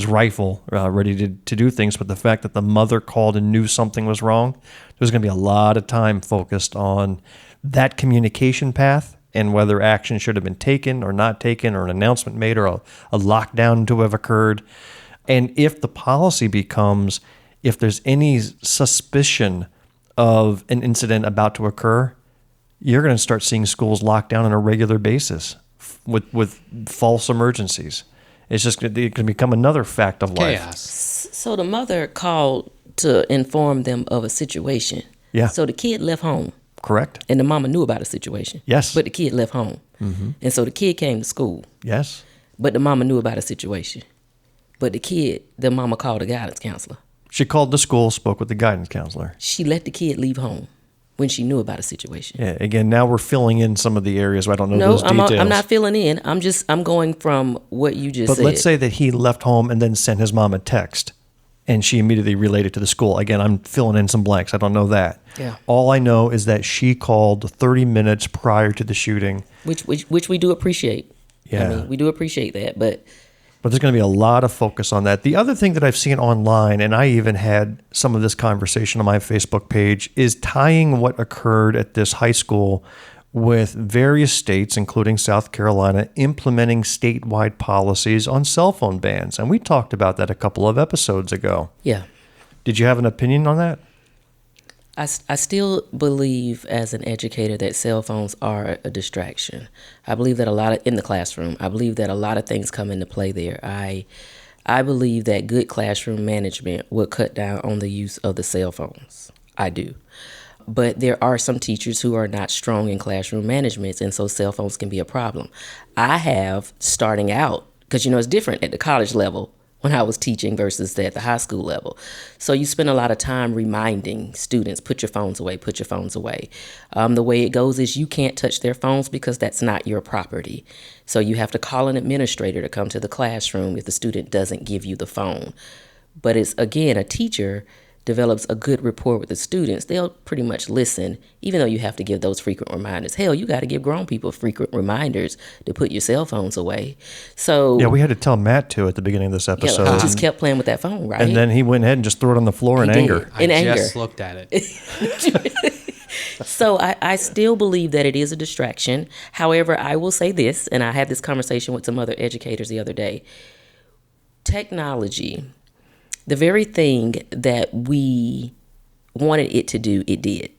rifle ready to do things. But the fact that the mother called and knew something was wrong, there's going to be a lot of time focused on that communication path and whether action should have been taken or not taken, or an announcement made, or a lockdown to have occurred. And if the policy becomes, if there's any suspicion of an incident about to occur, you're going to start seeing schools locked down on a regular basis with false emergencies. It's just going to become another fact of life. Chaos. So the mother called to inform them of a situation. Yeah. So the kid left home. Correct. And the mama knew about a situation. Yes. But the kid left home. Mm-hmm. And so the kid came to school. Yes. But the mama knew about a situation. But the mama called the guidance counselor. She called the school, spoke with the guidance counselor. She let the kid leave home when she knew about a situation. Yeah. Again, now we're filling in some of the areas where I don't know those details. I'm not filling in. I'm going from what you just said. But let's say that he left home and then sent his mom a text, and she immediately relayed it to the school. Again, I'm filling in some blanks. I don't know that. Yeah. All I know is that she called 30 minutes prior to the shooting. Which we do appreciate. Yeah. I mean, we do appreciate that, but there's going to be a lot of focus on that. The other thing that I've seen online, and I even had some of this conversation on my Facebook page, is tying what occurred at this high school with various states, including South Carolina, implementing statewide policies on cell phone bans. And we talked about that a couple of episodes ago. yeah. Did you have an opinion on that? I still believe as an educator that cell phones are a distraction. I believe that in the classroom, I believe that a lot of things come into play there. I believe that good classroom management would cut down on the use of the cell phones. I do. But there are some teachers who are not strong in classroom management, and so cell phones can be a problem. I have, starting out, because it's different at the college level when I was teaching versus at the high school level. So you spend a lot of time reminding students, put your phones away, put your phones away. The way it goes is you can't touch their phones because that's not your property. So you have to call an administrator to come to the classroom if the student doesn't give you the phone. But it's, again, a teacher develops a good rapport with the students, they'll pretty much listen, even though you have to give those frequent reminders. Hell, you got to give grown people frequent reminders to put your cell phones away. So yeah, we had to tell Matt to at the beginning of this episode. He just kept playing with that phone, right? And then he went ahead and just threw it on the floor in anger. I just looked at it. So I still believe that it is a distraction. However, I will say this, and I had this conversation with some other educators the other day. Technology, the very thing that we wanted it to do, it did,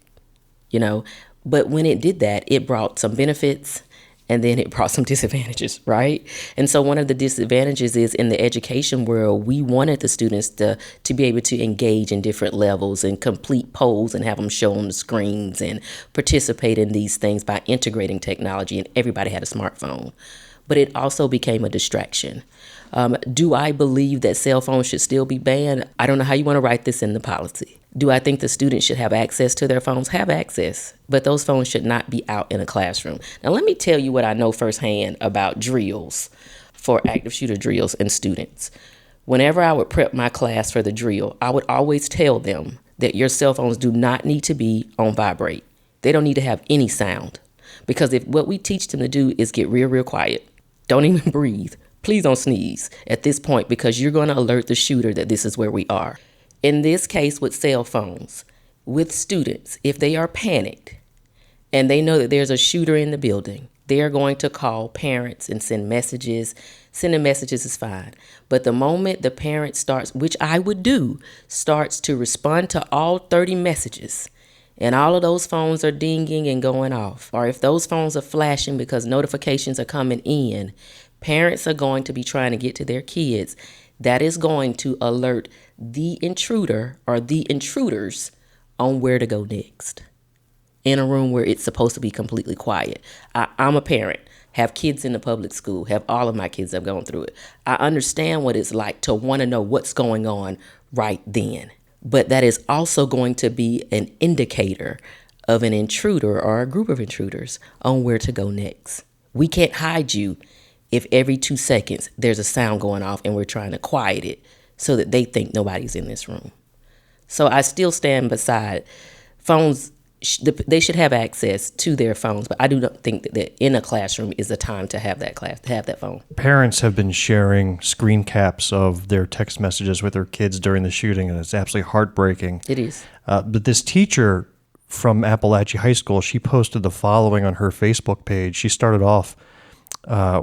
you know. But when it did that, it brought some benefits and then it brought some disadvantages, right? And so one of the disadvantages is in the education world, we wanted the students to be able to engage in different levels and complete polls and have them show on the screens and participate in these things by integrating technology, and everybody had a smartphone. But it also became a distraction. Do I believe that cell phones should still be banned? I don't know how you want to write this in the policy. Do I think the students should have access to their phones? Have access, but those phones should not be out in a classroom. Now, let me tell you what I know firsthand about drills for active shooter drills and students. Whenever I would prep my class for the drill, I would always tell them that your cell phones do not need to be on vibrate. They don't need to have any sound, because if what we teach them to do is get real quiet, don't even breathe. Please don't sneeze at this point, because you're going to alert the shooter that this is where we are. In this case with cell phones, with students, if they are panicked and they know that there's a shooter in the building, they are going to call parents and send messages. Sending messages is fine. But the moment the parent starts, which I would do, starts to respond to all 30 messages, and all of those phones are dinging and going off, or if those phones are flashing because notifications are coming in, parents are going to be trying to get to their kids. That is going to alert the intruder or the intruders on where to go next in a room where it's supposed to be completely quiet. I'm a parent, have kids in the public school, have all of my kids have gone through it. I understand what it's like to want to know what's going on right then. But that is also going to be an indicator of an intruder or a group of intruders on where to go next. We can't hide you if every 2 seconds there's a sound going off and we're trying to quiet it so that they think nobody's in this room. So I still stand beside phones. They should have access to their phones, but I do not think that in a classroom is the time to have that phone. Parents have been sharing screen caps of their text messages with their kids during the shooting, and it's absolutely heartbreaking. It is. But this teacher from Apalachee High School, she posted the following on her Facebook page. She started off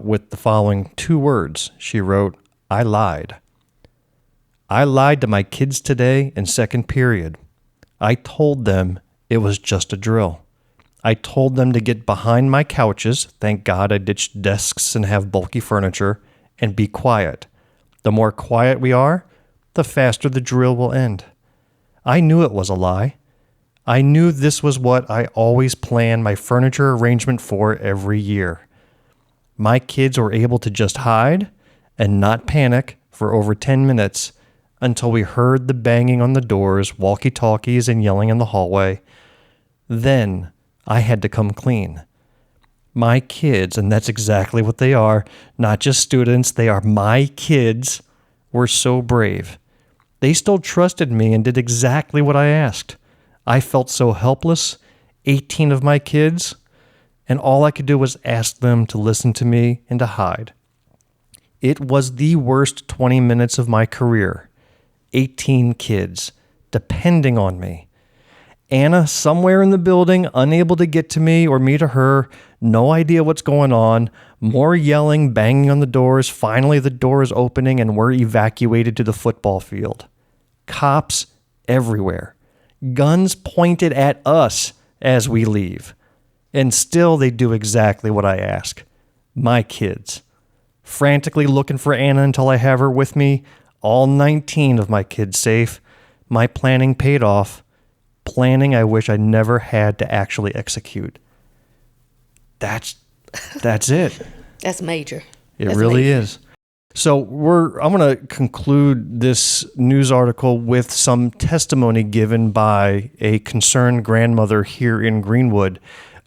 with the following 2 words. She wrote, "I lied. I lied to my kids today in second period. I told them it was just a drill. I told them to get behind my couches, thank God I ditched desks and have bulky furniture, and be quiet. The more quiet we are, the faster the drill will end. I knew it was a lie. I knew this was what I always plan my furniture arrangement for every year. My kids were able to just hide and not panic for over 10 minutes until we heard the banging on the doors, walkie-talkies, and yelling in the hallway. Then I had to come clean. My kids, and that's exactly what they are, not just students, they are my kids, were so brave. They still trusted me and did exactly what I asked. I felt so helpless, 18 of my kids, and all I could do was ask them to listen to me and to hide. It was the worst 20 minutes of my career. 18 kids, depending on me. Anna, somewhere in the building, unable to get to me or me to her, no idea what's going on, more yelling, banging on the doors. Finally, the door is opening and we're evacuated to the football field. Cops everywhere. Guns pointed at us as we leave. And still they do exactly what I ask. My kids. Frantically looking for Anna until I have her with me. All 19 of my kids safe. My planning paid off. Planning I wish I never had to actually execute. That's it. That's major. It really is. So I'm going to conclude this news article with some testimony given by a concerned grandmother here in Greenwood.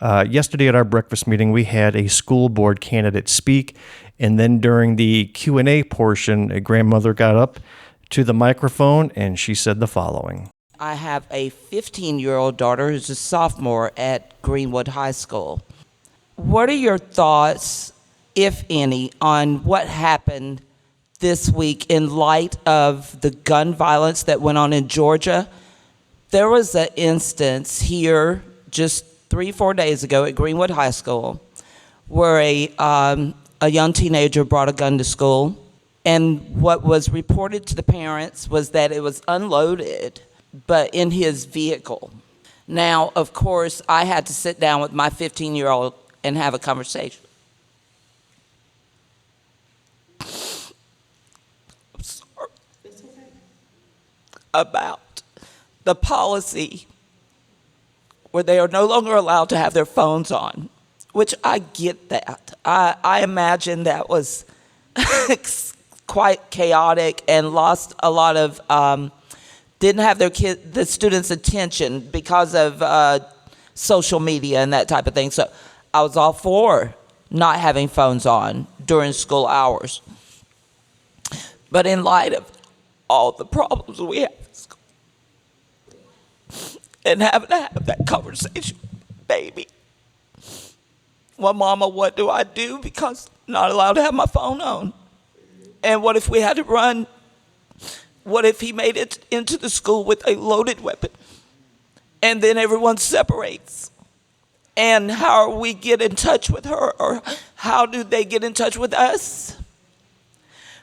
Yesterday at our breakfast meeting, we had a school board candidate speak, and then during the Q&A portion, a grandmother got up to the microphone and she said the following. I have a 15-year-old daughter who's a sophomore at Greenwood High School. What are your thoughts, if any, on what happened this week in light of the gun violence that went on in Georgia? There was an instance here just 3-4 days ago at Greenwood High School, where a young teenager brought a gun to school. And what was reported to the parents was that it was unloaded, but in his vehicle. Now, of course, I had to sit down with my 15-year-old and have a conversation. I'm sorry. About the policy where they are no longer allowed to have their phones on, which I get that. I imagine that was quite chaotic and lost a lot of, didn't have the students' attention because of social media and that type of thing. So I was all for not having phones on during school hours. But in light of all the problems we have in school, and having to have that conversation, baby. Well, Mama, what do I do? Because I'm not allowed to have my phone on. And what if we had to run? What if he made it into the school with a loaded weapon? And then everyone separates. And how are we get in touch with her? Or how do they get in touch with us?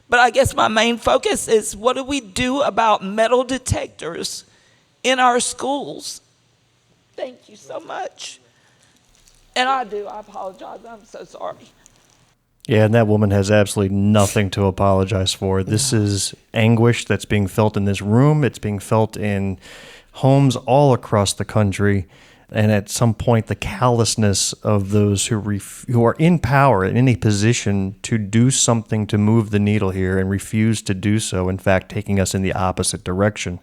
But I guess my main focus is, what do we do about metal detectors in our schools? Thank you so much. And I apologize. I'm so sorry. Yeah, and that woman has absolutely nothing to apologize for. This is anguish that's being felt in this room. It's being felt in homes all across the country. And at some point, the callousness of those who are in power, in any position to do something to move the needle here and refuse to do so, in fact, taking us in the opposite direction.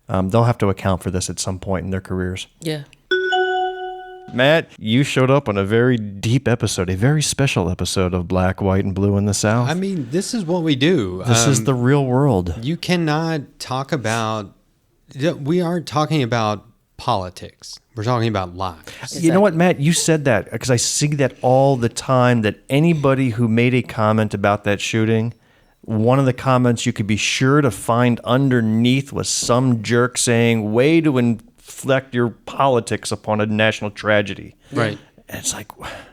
They'll have to account for this at some point in their careers. Yeah. Matt, you showed up on a very deep episode, a very special episode of Black, White, and Blue in the South. I mean, this is what we do. This is the real world. You cannot talk about, we aren't talking about politics. We're talking about lives. You know what, Matt? You said that because I see that all the time, that anybody who made a comment about that shooting, one of the comments you could be sure to find underneath was some jerk saying, way to inflect your politics upon a national tragedy. Right. And it's like,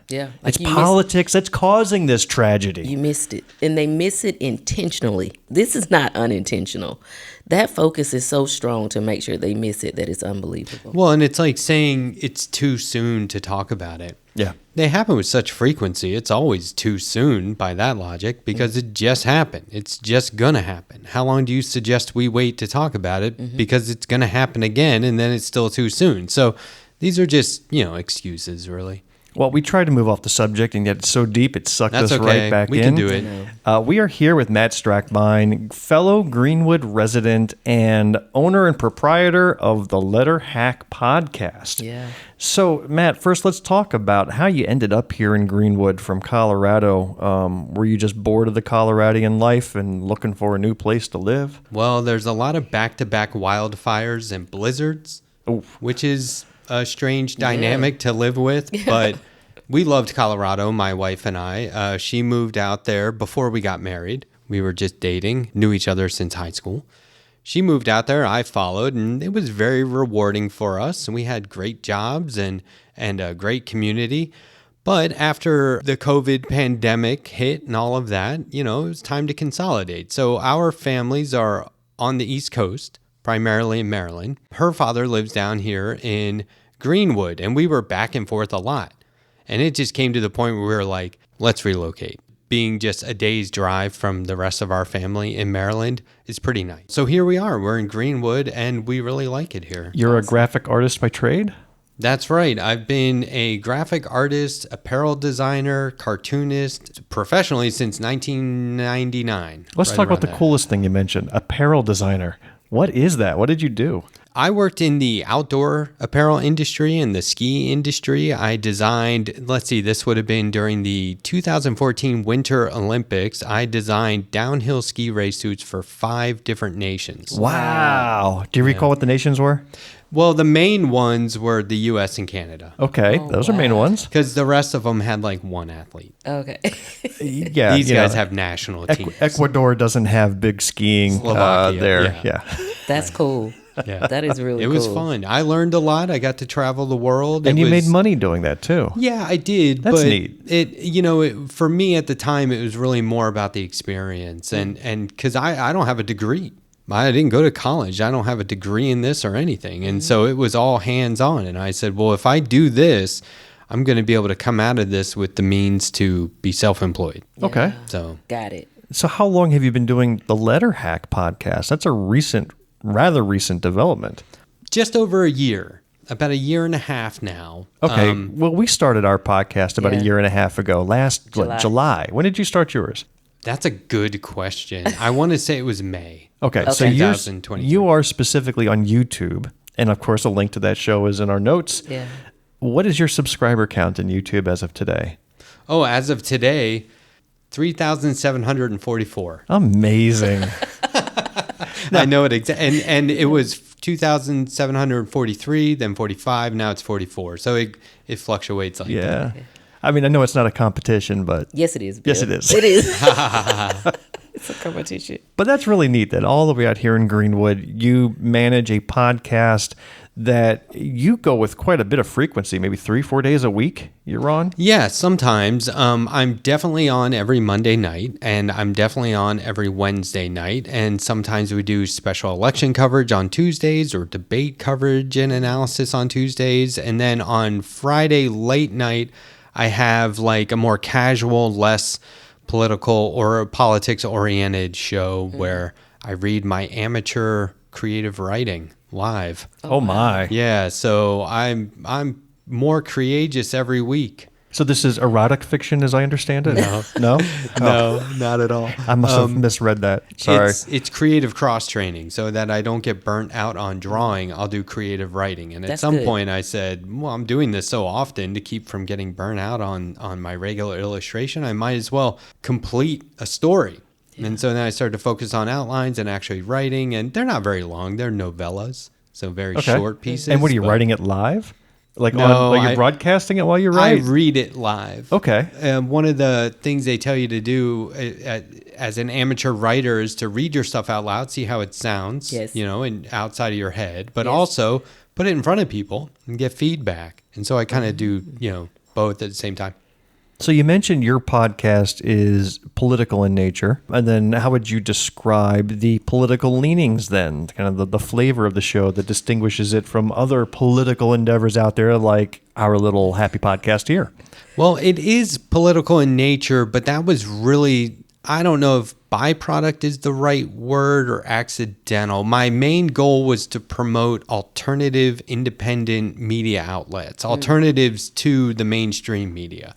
yeah, it's politics that's causing this tragedy. You missed it. And they miss it intentionally. This is not unintentional. That focus is so strong to make sure they miss it that it's unbelievable. Well, and it's like saying it's too soon to talk about it. Yeah. They happen with such frequency. It's always too soon by that logic because it just happened. It's just going to happen. How long do you suggest we wait to talk about it? Mm-hmm. Because it's going to happen again and then it's still too soon. So these are just, excuses, really. Well, we tried to move off the subject, and yet it's so deep it sucked us right back in. We can do it. We are here with Matt Strackbein, fellow Greenwood resident and owner and proprietor of the Letterhack podcast. Yeah. So, Matt, first let's talk about how you ended up here in Greenwood from Colorado. Were you just bored of the Coloradian life and looking for a new place to live? Well, there's a lot of back-to-back wildfires and blizzards, which is a strange dynamic to live with, but we loved Colorado, my wife and I. She moved out there before we got married. We were just dating, knew each other since high school. She moved out there, I followed, and it was very rewarding for us. And we had great jobs and a great community. But after the COVID pandemic hit and all of that, it was time to consolidate. So our families are on the East Coast, primarily in Maryland. Her father lives down here in Greenwood, and we were back and forth a lot. And it just came to the point where we were like, let's relocate. Being just a day's drive from the rest of our family in Maryland is pretty nice. So here we are. We're in Greenwood, and we really like it here. You're a graphic artist by trade? That's right. I've been a graphic artist, apparel designer, cartoonist, professionally since 1999. Let's talk about the coolest thing you mentioned, apparel designer. What is that? What did you do? I worked in the outdoor apparel industry and the ski industry. I designed, this would have been during the 2014 Winter Olympics. I designed downhill ski race suits for 5 different nations. Wow. Do you recall what the nations were? Well, the main ones were the U.S. and Canada. Okay, those are main ones. Because the rest of them had one athlete. Okay. Yeah, These guys have national teams. Ecuador doesn't have big skiing there. Yeah. That's cool. Yeah. That is really It cool. was fun. I learned a lot. I got to travel the world. And It you made was- money doing that too. Yeah, I did. That's but neat. For me at the time, it was really more about the experience, and because I don't have a degree. I didn't go to college. I don't have a degree in this or anything. And so it was all hands on. And I said, well, if I do this, I'm going to be able to come out of this with the means to be self-employed. Okay. So Got it. So how long have you been doing the Letterhack podcast? That's a rather recent development. just over a year, about a year and a half now. Okay. Well, we started our podcast about a Yeah. year and a half ago, last July. When did you start yours? That's a good question. I want to say it was May. Okay. So 2023. you are specifically on YouTube. And of course, a link to that show is in our notes. Yeah. What is your subscriber count in YouTube as of today? Oh, as of today, 3,744. Amazing. I know it exactly. And it was 2,743, then 45, now it's 44. So it fluctuates like that. Yeah. I mean, I know it's not a competition, but Yes, it is. Yes, Bill. it is. It is. It's a competition. But that's really neat that all the way out here in Greenwood, you manage a podcast that you go with quite a bit of frequency, maybe 3-4 days a week you're on. Yeah, sometimes. I'm definitely on every Monday night, and I'm definitely on every Wednesday night. And sometimes we do special election coverage on Tuesdays or debate coverage and analysis on Tuesdays. And then on Friday late night, I have like a more casual, less political or politics-oriented show where I read my amateur creative writing live. Oh my. Yeah, so I'm more courageous every week. So this is erotic fiction as I understand it? No. No? No, not at all. I must have misread that. Sorry. It's creative cross training so that I don't get burnt out on drawing. I'll do creative writing. And at That's some good. point I said, well, I'm doing this so often to keep from getting burnt out on my regular illustration. I might as well complete a story. And so then I started to focus on outlines and actually writing. And they're not very long. They're novellas. So very Okay. short pieces. And what are you but writing it live? Like, No, you're broadcasting it while you I write? read it live. Okay. One of the things they tell you to do as an amateur writer is to read your stuff out loud, see how it sounds, Yes. and outside of your head, but Yes. also put it in front of people and get feedback. And so I kind of do, both at the same time. So you mentioned your podcast is political in nature. And then how would you describe the political leanings then? Kind of the flavor of the show that distinguishes it from other political endeavors out there like our little happy podcast here. Well, it is political in nature, but that was really, I don't know if byproduct is the right word or accidental. My main goal was to promote alternative, independent media outlets, alternatives to the mainstream media.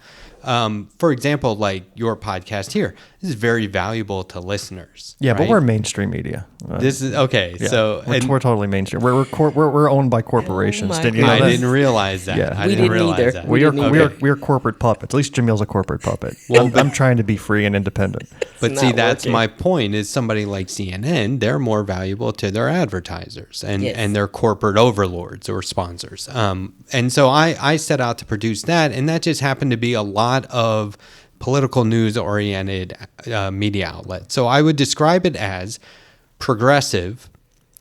For example, like your podcast here, this is very valuable to listeners. Yeah, but right? we're mainstream media. This is okay. Yeah, So we're totally mainstream. We're owned by corporations. my Did you know I that? didn't realize that. Yeah. I We didn't didn't realize either. that. We are, didn't we are corporate puppets. At least Jamil's a corporate puppet. I'm trying to be free and independent. But It's see, not that's working. my point. Is somebody like CNN, they're more valuable to their advertisers and Yes. and their corporate overlords or sponsors. And so I set out to produce that, and that just happened to be a lot of political news oriented media outlets. So I would describe it as progressive,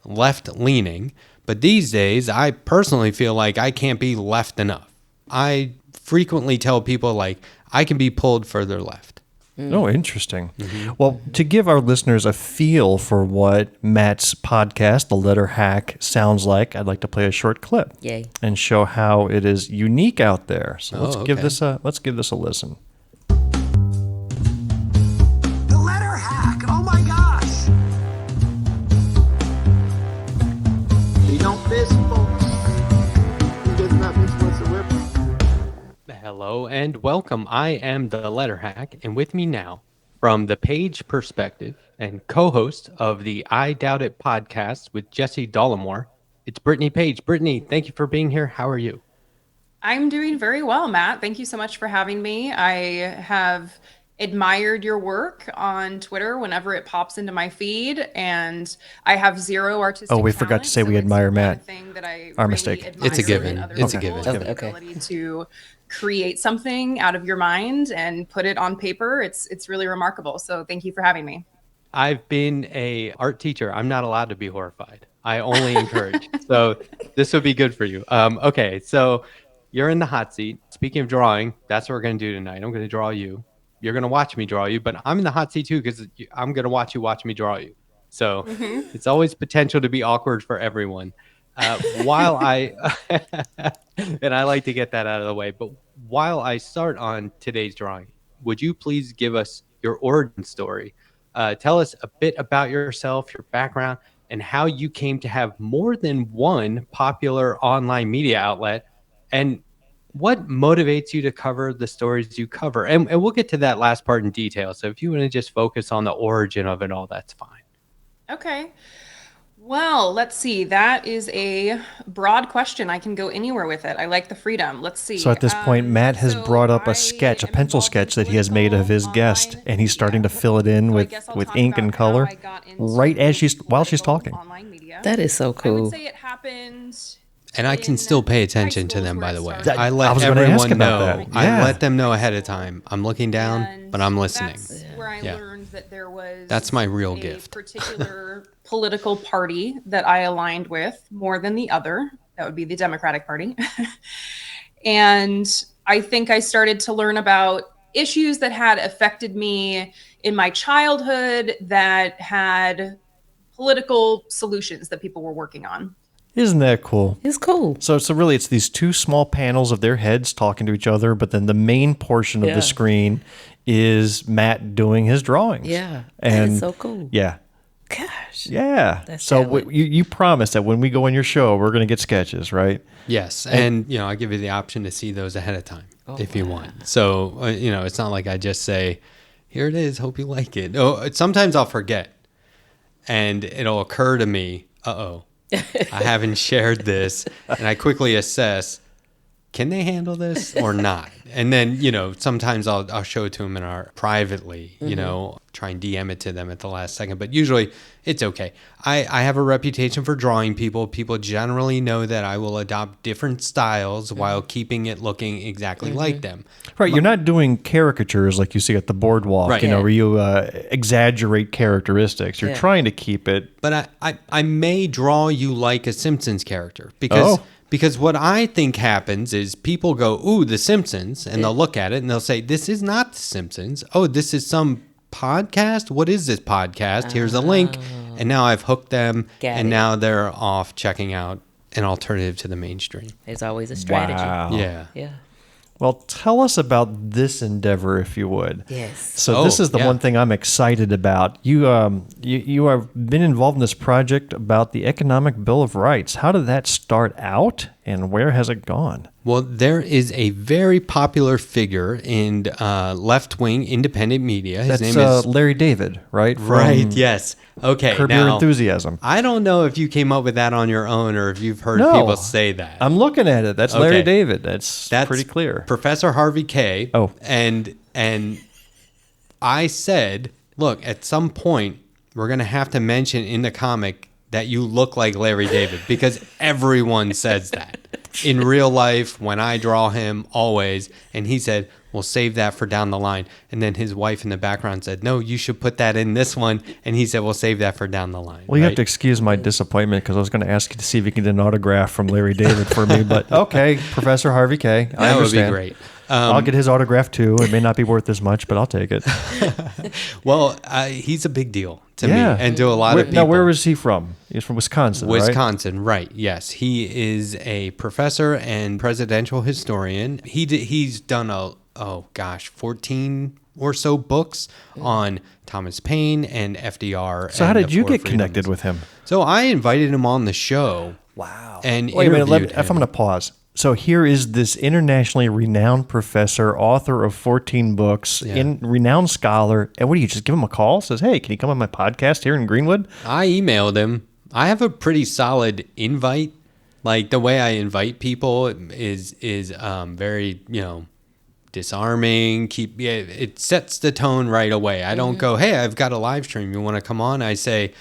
left leaning. But these days, I personally feel like I can't be left enough. I frequently tell people like I can be pulled further left. Oh, interesting. Well, to give our listeners a feel for what Matt's podcast, The Letterhack, sounds like, I'd like to play a short clip Yay. and show how it is unique out there. So let's give okay. this a listen. The Letterhack! Oh my gosh! You don't miss, folks. He does not miss whatsoever. Hello and welcome. I am the Letterhack, and with me now, from the page perspective and co-host of the I Doubt It podcast with Jesse Dollimore, it's Brittany Page. Brittany, thank you for being here. How are you? I'm doing very well, Matt. Thank you so much for having me. I have admired your work on Twitter whenever it pops into my feed, and I have zero artistic Oh, we forgot talent, to say we so it's admire the kind Matt. of thing that I Our really mistake. admire It's a given. in other It's a people, given. is the Okay. ability to create something out of your mind and put it on paper. It's really remarkable. So thank you for having me. I've been a art teacher. I'm not allowed to be horrified. I only encourage. So this would be good for you. Okay, so you're in the hot seat. Speaking of drawing, that's what we're going to do tonight. I'm going to draw you. You're going to watch me draw you, but I'm in the hot seat too because I'm going to watch me draw you. So it's always potential to be awkward for everyone. While I and I like to get that out of the way, but while I start on today's drawing, would you please give us your origin story? Tell us a bit about yourself, your background, and how you came to have more than one popular online media outlet, and what motivates you to cover the stories you cover. And we'll get to that last part in detail. So if you want to just focus on the origin of it all, that's fine. Okay. Well, let's see. That is a broad question. I can go anywhere with it. I like the freedom. Let's see. So at this point, Matt has so brought up I a sketch, a am pencil involved in sketch that he has made of his political guest, online and he's starting to media. fill it in So I with guess I'll with talk ink and about how color I got into right as while she's political talking. online media. That is so I cool. would say it happened. And I can in still pay high attention to schools them, where by it the way. started. I I let was gonna ask everyone about know. that. I Yeah. let them know ahead of time. I'm looking down, And but I'm listening. That's where I Yeah. learned that there was That's my real a gift. particular political party that I aligned with more than the other. That would be the Democratic Party. And I think I started to learn about issues that had affected me in my childhood that had political solutions that people were working on. Isn't that cool? It's cool. So really, it's these two small panels of their heads talking to each other, but then the main portion of Yeah. the screen is Matt doing his drawings. Yeah, that and is so cool. Yeah, Gosh. yeah. That's So talent. you promised that when we go on your show, we're going to get sketches, right? Yes, and I give you the option to see those ahead of time if you want. So it's not like I just say, "Here it is. Hope you like it." Oh, sometimes I'll forget, and it'll occur to me, "Uh-oh, I haven't shared this," and I quickly assess, can they handle this or not? And then sometimes I'll show it to them privately, try and DM it to them at the last second. But usually it's okay. I have a reputation for drawing people. People generally know that I will adopt different styles while keeping it looking exactly like them. Right. You're not doing caricatures like you see at the boardwalk, Right. where you exaggerate characteristics. You're Yeah. trying to keep it. But I may draw you like a Simpsons character because what I think happens is people go, "Ooh, The Simpsons," and they'll look at it and they'll say, "This is not The Simpsons. Oh, this is some podcast. What is this podcast? Here's a link." And now I've hooked them, Got and it. now they're off checking out an alternative to the mainstream. There's always a strategy. Wow. Yeah. Yeah. Well, tell us about this endeavor, if you would. Yes. So this is the yeah. one thing I'm excited about. You have been involved in this project about the Economic Bill of Rights. How did that start out, and where has it gone? Well, there is a very popular figure in left-wing independent media. His That's name is Larry David, right? From Right. Yes. Okay. Curb Your now, Enthusiasm. I don't know if you came up with that on your own or if you've heard No. people say that. I'm looking at it. That's Larry Okay. David. That's pretty clear. Professor Harvey K. Oh. And I said, look, at some point we're going to have to mention in the comic that you look like Larry David because everyone says that in real life when I draw him always. And he said, we'll save that for down the line. And then his wife in the background said, no, you should put that in this one. And he said, we'll save that for down the line. Well, you have right? to excuse my disappointment because I was going to ask you to see if you can get an autograph from Larry David for me. But okay, Professor Harvey K. I That would understand. be great. I'll get his autograph too. It may not be worth as much, but I'll take it. Well, he's a big deal to me Yeah. and to a lot of people. Now, where was he from? He's from Wisconsin, right? Wisconsin, right? Yes, he is a professor and presidential historian. He's done 14 or so books on Thomas Paine and FDR. So how and did the you Four get Freedoms. connected with him? So I invited him on the show. Wow. And Wait a minute. interviewed If I'm him. going to pause. So here is this internationally renowned professor, author of 14 books, renowned scholar. And what do you just give him a call? Says, hey, can you come on my podcast here in Greenwood? I emailed him. I have a pretty solid invite. Like the way I invite people is very, disarming. It sets the tone right away. I don't go, hey, I've got a live stream. You want to come on? I say,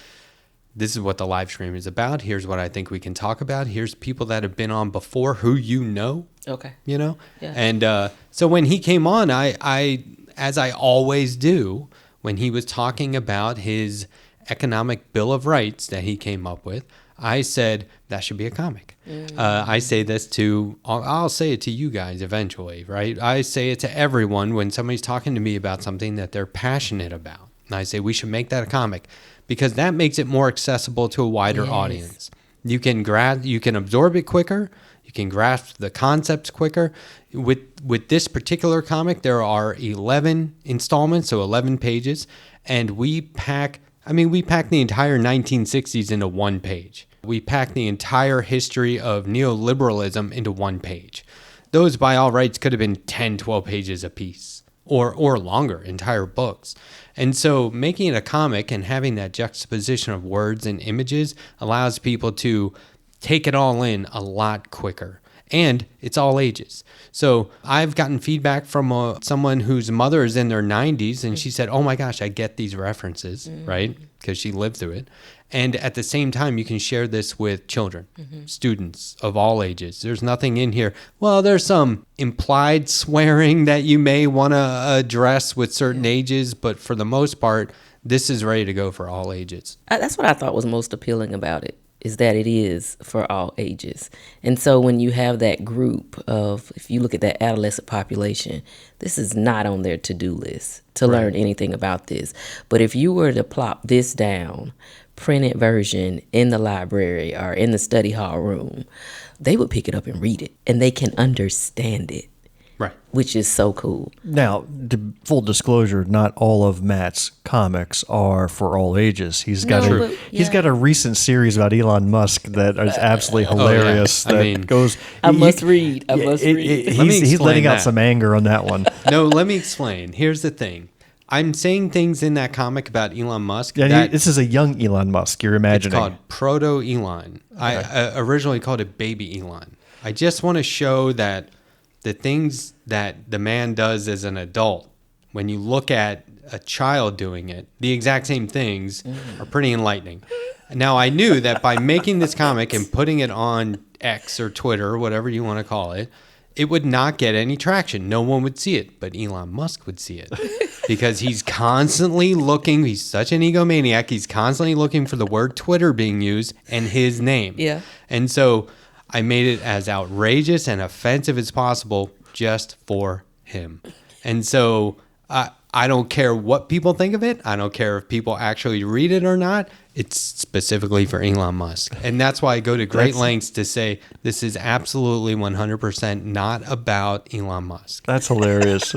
this is what the live stream is about. Here's what I think we can talk about. Here's people that have been on before who you know. Okay. Yeah. Yeah. And so when he came on, I as I always do, when he was talking about his economic bill of rights that he came up with, I said that should be a comic. I say this to, I'll say it to you guys eventually, right? I say it to everyone when somebody's talking to me about something that they're passionate about. And I say we should make that a comic because that makes it more accessible to a wider audience. You can absorb it quicker. You can grasp the concepts quicker. With this particular comic, there are 11 installments, so 11 pages, and we pack the entire 1960s into one page. We pack the entire history of neoliberalism into one page. Those, by all rights, could have been 10, 12 pages apiece, or longer, entire books. And so making it a comic and having that juxtaposition of words and images allows people to take it all in a lot quicker. And it's all ages. So I've gotten feedback from someone whose mother is in their 90s, and she said, oh my gosh, I get these references, right? Because she lived through it. And at the same time, you can share this with children, students of all ages. There's nothing in here. Well, there's some implied swearing that you may want to address with certain ages, but for the most part, this is ready to go for all ages. That's what I thought was most appealing about it, is that it is for all ages. And so when you have that group of, if you look at that adolescent population, this is not on their to-do list to learn anything about this. But if you were to plop this down, printed version in the library or in the study hall room, they would pick it up and read it, and they can understand it. Right. Which is so cool. Now, full disclosure, not all of Matt's comics are for all ages. He's got a recent series about Elon Musk that is absolutely hilarious. I must read. He's letting out some anger on that one. No, let me explain. Here's the thing. I'm saying things in that comic about Elon Musk. Yeah, this is a young Elon Musk, you're imagining. It's called Proto-Elon. Okay. I originally called it Baby Elon. I just want to show that the things that the man does as an adult, when you look at a child doing it, the exact same things are pretty enlightening. Now, I knew that by making this comic and putting it on X or Twitter, or whatever you want to call it, it would not get any traction. No one would see it, but Elon Musk would see it because he's constantly looking. He's such an egomaniac. He's constantly looking for the word Twitter being used and his name. Yeah. And so I made it as outrageous and offensive as possible just for him. And so I don't care what people think of it. I don't care if people actually read it or not. It's specifically for Elon Musk. And that's why I go to great lengths to say this is absolutely 100% not about Elon Musk. That's hilarious.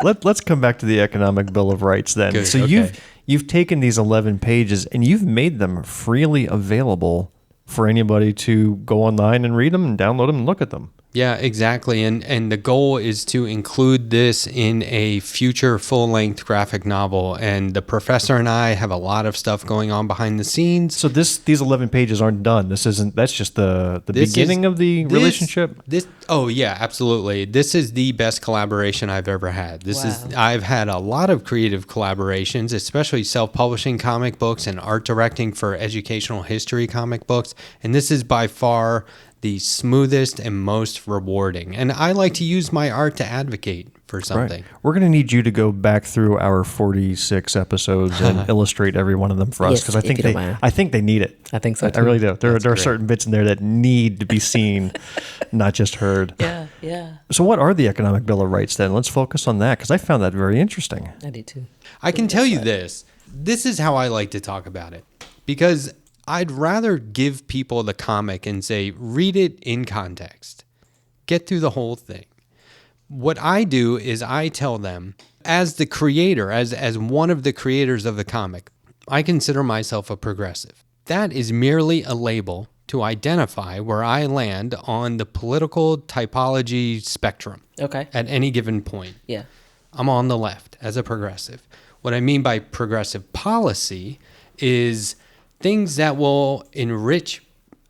Let's come back to the Economic Bill of Rights then. Good, so okay. you've taken these 11 pages and you've made them freely available for anybody to go online and read them and download them and look at them. Yeah, exactly. And the goal is to include this in a future full-length graphic novel. And the professor and I have a lot of stuff going on behind the scenes. So these 11 pages aren't done. That's just the beginning of the relationship? Oh, yeah, absolutely. This is the best collaboration I've ever had. I've had a lot of creative collaborations, especially self-publishing comic books and art directing for educational history comic books. And this is by far the smoothest and most rewarding. And I like to use my art to advocate for something. Right. We're going to need you to go back through our 46 episodes and illustrate every one of them for us, because I think they need it. I think so too. I really do. There are certain bits in there that need to be seen, not just heard. Yeah. So what are the Economic Bill of Rights then? Let's focus on that, because I found that very interesting. I did too. I can tell you this. This is how I like to talk about it, because I'd rather give people the comic and say, read it in context. Get through the whole thing. What I do is I tell them, as the creator, as one of the creators of the comic, I consider myself a progressive. That is merely a label to identify where I land on the political typology spectrum. Okay. At any given point. Yeah. I'm on the left as a progressive. What I mean by progressive policy is things that will enrich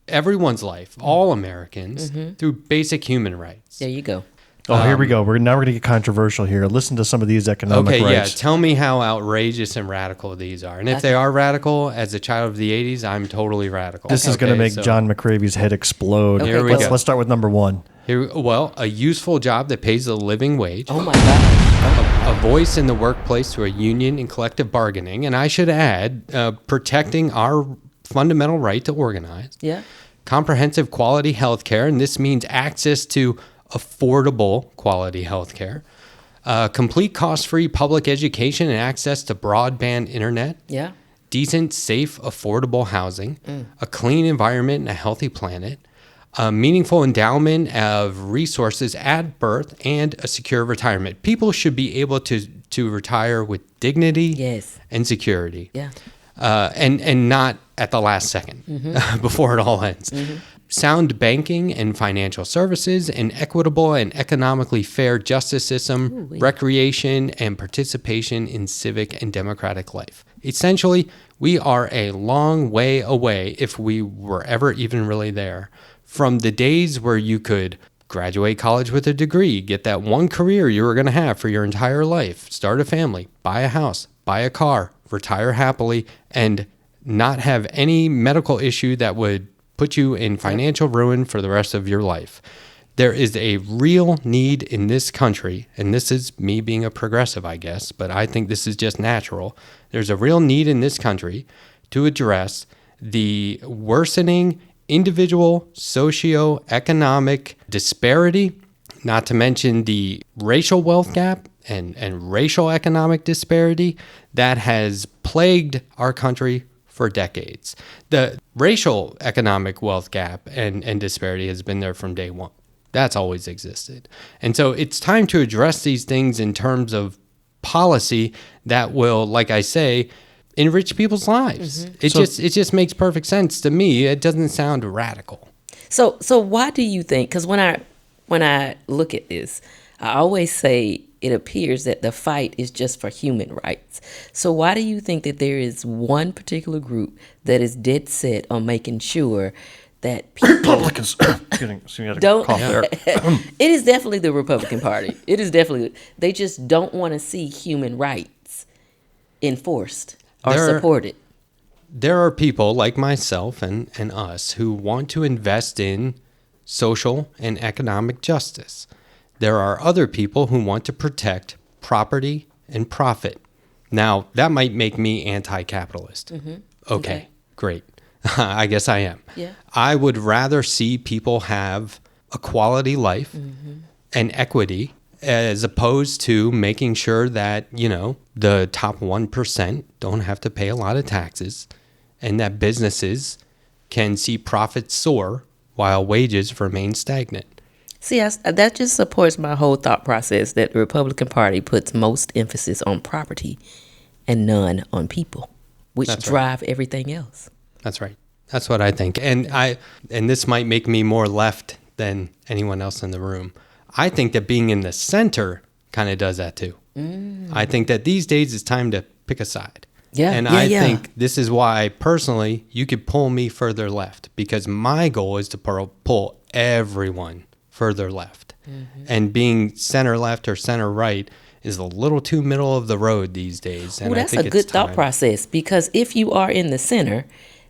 everyone's life, all Americans, through basic human rights. There you go. Oh, here we go. We're going to get controversial here. Listen to some of these economic rights. Okay, yeah. Tell me how outrageous and radical these are. And if they are radical, as a child of the 80s, I'm totally radical. This is going to make John McCravy's head explode. Here we go. Let's start with number one. A useful job that pays a living wage. Oh, my God. a voice in the workplace through a union and collective bargaining, and I should add, protecting our fundamental right to organize. Yeah. Comprehensive quality health care, and this means access to affordable quality health care. Complete cost-free public education and access to broadband internet. Yeah. Decent, safe, affordable housing. A clean environment and a healthy planet. A meaningful endowment of resources at birth, and a secure retirement. People should be able to retire with dignity Yes. and security. Yeah. And not at the last second before it all ends. Sound banking and financial services, an equitable and economically fair justice system, recreation, and participation in civic and democratic life. Essentially, we are a long way away, if we were ever even really there, from the days where you could graduate college with a degree, get that one career you were going to have for your entire life, start a family, buy a house, buy a car, retire happily, and not have any medical issue that would put you in financial ruin for the rest of your life. There is a real need in this country, and this is me being a progressive, I guess, but I think this is just natural. There's a real need in this country to address the worsening individual socioeconomic disparity, not to mention the racial wealth gap and racial economic disparity that has plagued our country for decades. The racial economic wealth gap and disparity has been there from day one. That's always existed. And so it's time to address these things in terms of policy that will, like I say, enrich people's lives. It just makes perfect sense to me. It doesn't sound radical. So why do you think? Because when I look at this, I always say it appears that the fight is just for human rights. So why do you think that there is one particular group that is dead set on making sure that people Republicans don't? Cough there. It is definitely the Republican Party. It is definitely. They just don't want to see human rights enforced or supported. There are people like myself and us who want to invest in social and economic justice. There are other people who want to protect property and profit. Now, that might make me anti-capitalist. Okay, great. I guess I am. Yeah. I would rather see people have a quality life and equity as opposed to making sure that, the top 1% don't have to pay a lot of taxes and that businesses can see profits soar while wages remain stagnant. See, that just supports my whole thought process that the Republican Party puts most emphasis on property and none on people, which drive everything else. That's right. That's what I think. And this might make me more left than anyone else in the room. I think that being in the center kind of does that too. I think that these days it's time to pick a side. Yeah. And I think this is why, personally, you could pull me further left, because my goal is to pull everyone further left. And being center left or center right is a little too middle of the road these days. And that's a good thought process, because if you are in the center,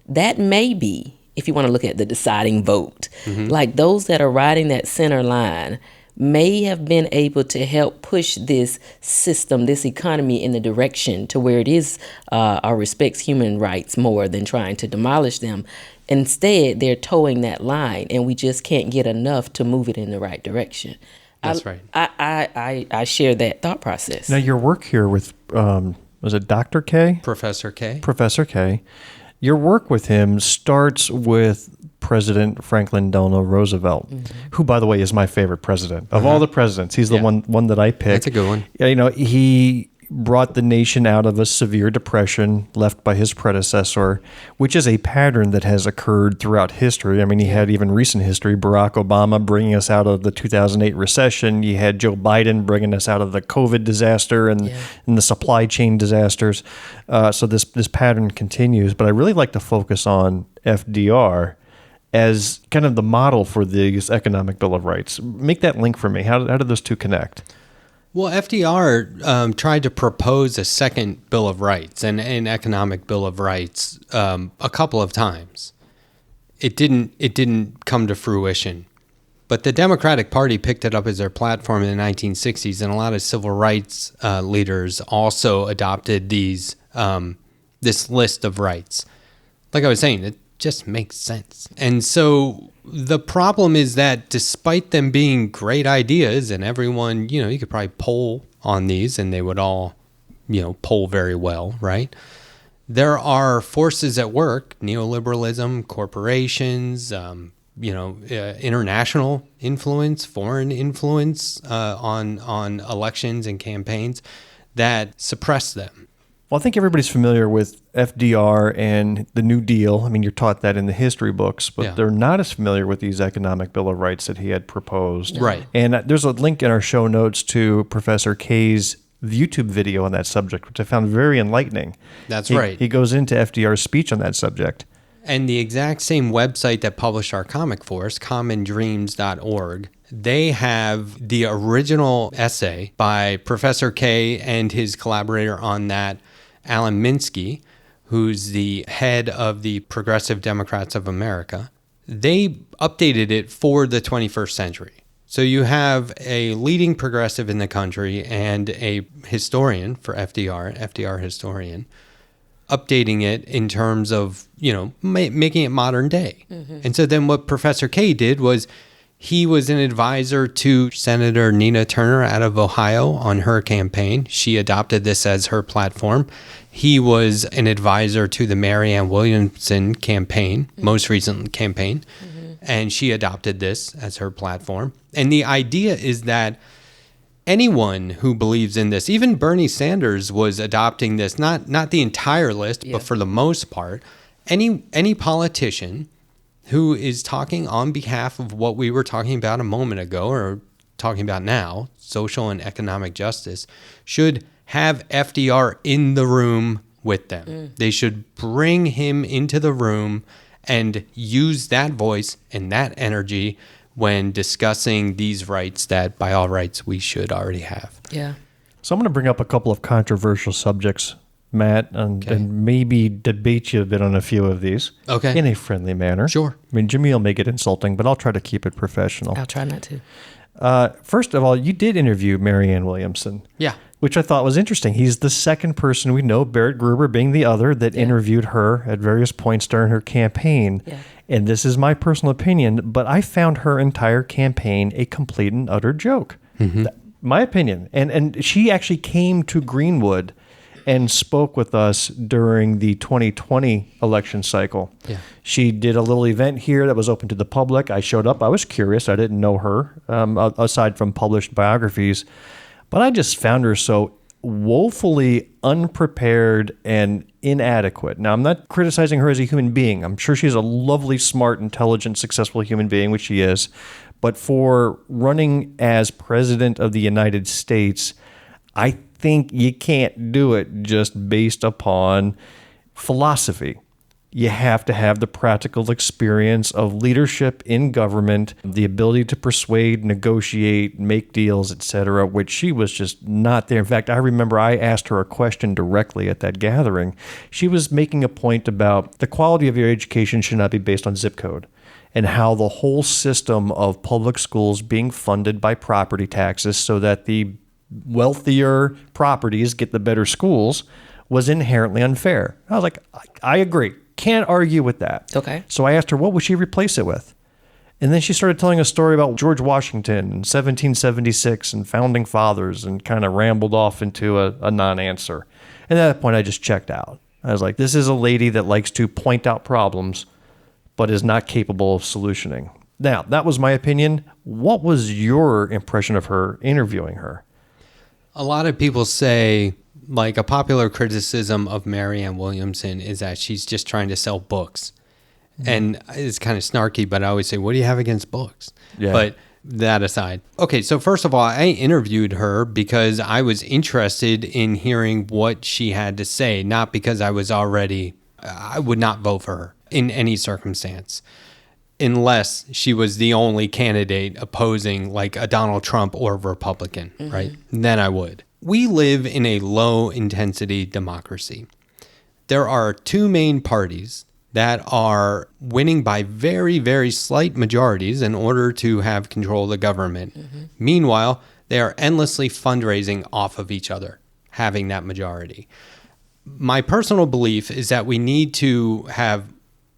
that may be, if you want to look at the deciding vote, like those that are riding that center line may have been able to help push this system, this economy in the direction to where it is or respects human rights more than trying to demolish them. Instead, they're towing that line, and we just can't get enough to move it in the right direction. That's right. I share that thought process. Now, your work here with, was it Dr. K? Professor K. Professor K. Your work with him starts with President Franklin Delano Roosevelt, who, by the way, is my favorite president. Of all the presidents, he's the one that I picked. That's a good one. He brought the nation out of a severe depression left by his predecessor, which is a pattern that has occurred throughout history. I mean, he had even recent history, Barack Obama bringing us out of the 2008 recession. You had Joe Biden bringing us out of the COVID disaster and the supply chain disasters. So this pattern continues. But I really like to focus on FDR as kind of the model for this economic Bill of Rights. Make that link for me. How did those two connect? Well, FDR tried to propose a second Bill of Rights, an economic Bill of Rights, a couple of times. It didn't come to fruition. But the Democratic Party picked it up as their platform in the 1960s, and a lot of civil rights leaders also adopted this list of rights. Like I was saying, it just makes sense. And so the problem is that despite them being great ideas, and everyone, you could probably poll on these and they would all, poll very well, right? There are forces at work, neoliberalism, corporations, international influence, foreign influence on elections and campaigns that suppress them. Well, I think everybody's familiar with FDR and the New Deal. I mean, you're taught that in the history books, but they're not as familiar with these economic Bill of Rights that he had proposed. Right. And there's a link in our show notes to Professor K's YouTube video on that subject, which I found very enlightening. That's right. He goes into FDR's speech on that subject. And the exact same website that published our comic for us, commondreams.org, they have the original essay by Professor K and his collaborator on that, Alan Minsky, who's the head of the Progressive Democrats of America. They updated it for the 21st century. So you have a leading progressive in the country and a historian for FDR historian, updating it in terms of, making it modern day. Mm-hmm. And so then what Professor K did was he was an advisor to Senator Nina Turner out of Ohio on her campaign. She adopted this as her platform. He was an advisor to the Marianne Williamson campaign, most recent campaign, and she adopted this as her platform. And the idea is that anyone who believes in this, even Bernie Sanders was adopting this, not the entire list, but for the most part, any politician who is talking on behalf of what we were talking about a moment ago or talking about now, social and economic justice, should have FDR in the room with them. They should bring him into the room and use that voice and that energy when discussing these rights that, by all rights, we should already have. Yeah. So I'm going to bring up a couple of controversial subjects, Matt, and maybe debate you a bit on a few of these. Okay. In a friendly manner. Sure. I mean, Jamil may get insulting, but I'll try to keep it professional. I'll try not to. First of all, you did interview Marianne Williamson. Yeah. Which I thought was interesting. He's the second person we know, Barrett Gruber being the other, that interviewed her at various points during her campaign. Yeah. And this is my personal opinion, but I found her entire campaign a complete and utter joke. Mm-hmm. My opinion. And she actually came to Greenwood and spoke with us during the 2020 election cycle. Yeah. She did a little event here that was open to the public. I showed up. I was curious. I didn't know her, aside from published biographies. But I just found her so woefully unprepared and inadequate. Now, I'm not criticizing her as a human being. I'm sure she's a lovely, smart, intelligent, successful human being, which she is. But for running as president of the United States, I think you can't do it just based upon philosophy. You have to have the practical experience of leadership in government, the ability to persuade, negotiate, make deals, etc., which she was just not there. In fact, I remember I asked her a question directly at that gathering. She was making a point about the quality of your education should not be based on zip code, and how the whole system of public schools being funded by property taxes so that the wealthier properties get the better schools was inherently unfair. I was like, I agree. Can't argue with that. Okay. So I asked her, what would she replace it with? And then she started telling a story about George Washington in 1776 and founding fathers, and kind of rambled off into a non-answer. And at that point, I just checked out. I was like, this is a lady that likes to point out problems, but is not capable of solutioning. Now, that was my opinion. What was your impression of her interviewing her? A lot of people say, like, a popular criticism of Marianne Williamson is that she's just trying to sell books. And it's kind of snarky, but I always say, what do you have against books? Yeah. But that aside. Okay, so first of all, I interviewed her because I was interested in hearing what she had to say, not because I would not vote for her in any circumstance, unless she was the only candidate opposing, like, a Donald Trump or a Republican, right? Then I would. We live in a low-intensity democracy. There are two main parties that are winning by very, very slight majorities in order to have control of the government. Meanwhile, they are endlessly fundraising off of each other, having that majority. My personal belief is that we need to have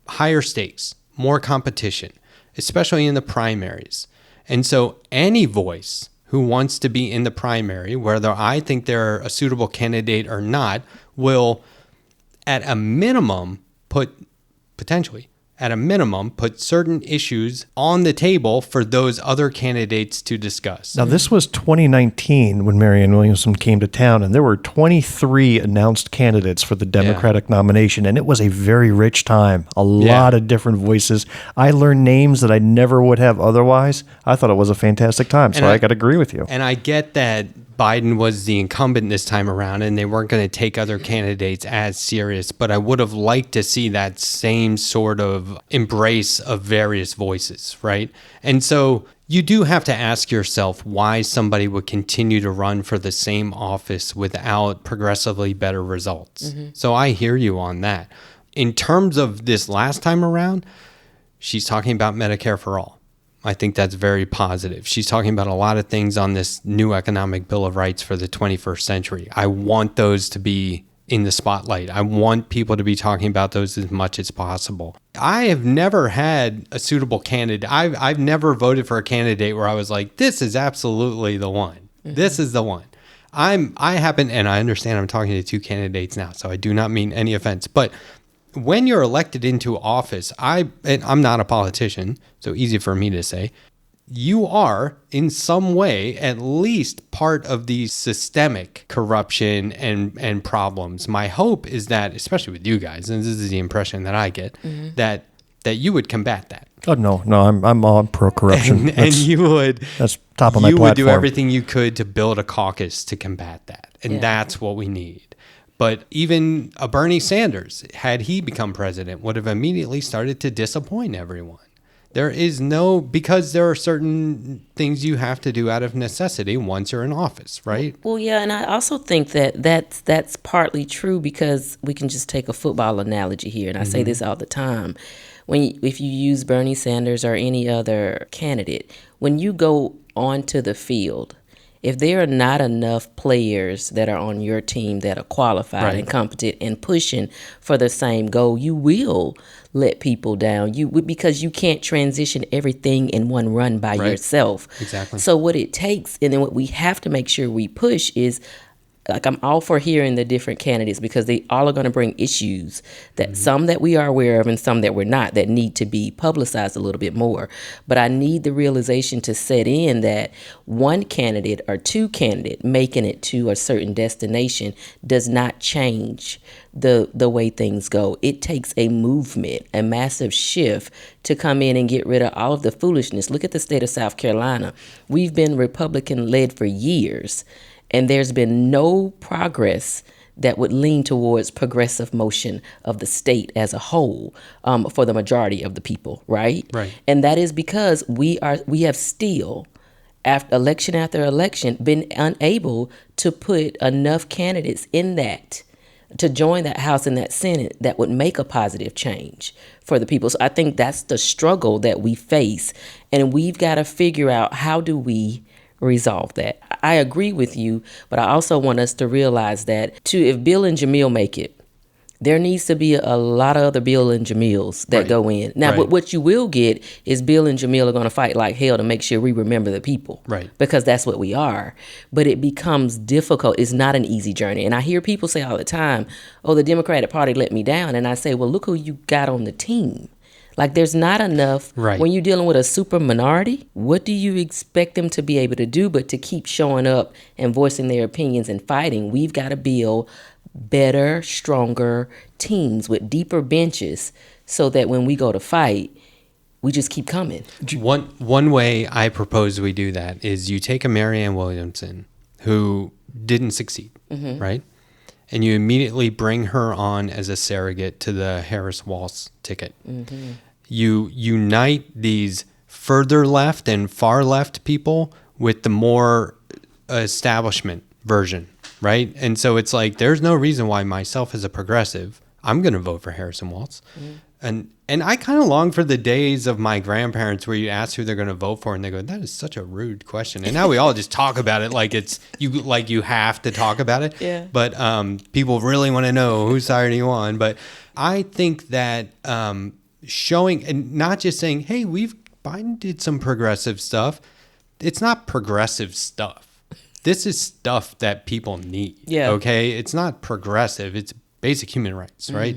higher stakes, more competition, especially in the primaries. And so any voice who wants to be in the primary, whether I think they're a suitable candidate or not, will at a minimum put certain issues on the table for those other candidates to discuss. Now, this was 2019 when Marianne Williamson came to town, and there were 23 announced candidates for the Democratic nomination, and it was a very rich time. A lot of different voices. I learned names that I never would have otherwise. I thought it was a fantastic time, so I got to agree with you. And I get that Biden was the incumbent this time around and they weren't going to take other candidates as serious, but I would have liked to see that same sort of embrace of various voices, right? And so you do have to ask yourself why somebody would continue to run for the same office without progressively better results. So I hear you on that. In terms of this last time around, she's talking about Medicare for all. I think that's very positive. She's talking about a lot of things on this new economic Bill of Rights for the 21st century. I want those to be in the spotlight. I want people to be talking about those as much as possible. I have never had a suitable candidate. I've never voted for a candidate where I was like, this is absolutely the one. This is the one. I happen, and I understand I'm talking to two candidates now, so I do not mean any offense, but when you're elected into office, and I'm not a politician, so easy for me to say, you are in some way at least part of the systemic corruption and problems. My hope is that, especially with you guys, and this is the impression that I get, that you would combat that. Oh, no, I'm all pro-corruption. And you would... That's top of my platform. You would do everything you could to build a caucus to combat that. And that's what we need. But even a Bernie Sanders, had he become president, would have immediately started to disappoint everyone. Because there are certain things you have to do out of necessity once you're in office, right? Well, yeah, and I also think that's partly true because we can just take a football analogy here, and I say this all the time. If you use Bernie Sanders or any other candidate, when you go onto the field, if there are not enough players that are on your team that are qualified and competent and pushing for the same goal, you will let people down. Because you can't transition everything in one run by yourself. Exactly. So what it takes, and then what we have to make sure we push is, like, I'm all for hearing the different candidates because they all are going to bring issues that some that we are aware of and some that we're not, that need to be publicized a little bit more. But I need the realization to set in that one candidate or two candidates making it to a certain destination does not change the way things go. It takes a movement, a massive shift to come in and get rid of all of the foolishness. Look at the state of South Carolina. We've been Republican-led for years. And there's been no progress that would lean towards progressive motion of the state as a whole for the majority of the people, right? Right. And that is because we have still, after election, been unable to put enough candidates in that to join that House and that Senate that would make a positive change for the people. So I think that's the struggle that we face, and we've got to figure out how do we resolve that. I agree with you, but I also want us to realize that if Bill and Jamil make it, there needs to be a lot of other Bill and Jamils that go in. Now, but what you will get is Bill and Jamil are going to fight like hell to make sure we remember the people. Right. Because that's what we are. But it becomes difficult. It's not an easy journey. And I hear people say all the time, oh, the Democratic Party let me down. And I say, well, look who you got on the team. Like, there's not enough. When you're dealing with a super minority, what do you expect them to be able to do but to keep showing up and voicing their opinions and fighting? We've got to build better, stronger teams with deeper benches so that when we go to fight, we just keep coming. One way I propose we do that is you take a Marianne Williamson who didn't succeed, right? And you immediately bring her on as a surrogate to the Harris-Walz ticket. You unite these further left and far left people with the more establishment version, right? And so it's like, there's no reason why myself as a progressive, I'm going to vote for Harrison Walz. And I kind of long for the days of my grandparents where you ask who they're going to vote for and they go, that is such a rude question. And now we all just talk about it like you have to talk about it. Yeah. But people really want to know whose side are you on. But I think that showing and not just saying, hey, Biden did some progressive stuff. It's not progressive stuff. This is stuff that people need. Yeah. Okay. It's not progressive. It's basic human rights, right?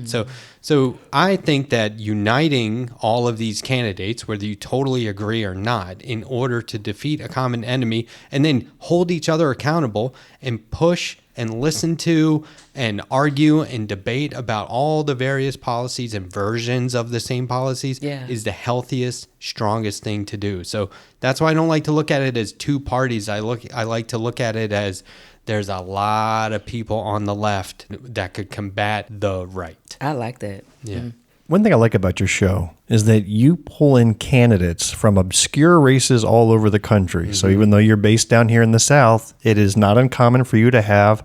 So I think that uniting all of these candidates, whether you totally agree or not, in order to defeat a common enemy and then hold each other accountable and push and listen to and argue and debate about all the various policies and versions of the same policies is the healthiest, strongest thing to do. So that's why I don't like to look at it as two parties. I like to look at it as there's a lot of people on the left that could combat the right. I like that. Yeah. One thing I like about your show is that you pull in candidates from obscure races all over the country. So even though you're based down here in the South, it is not uncommon for you to have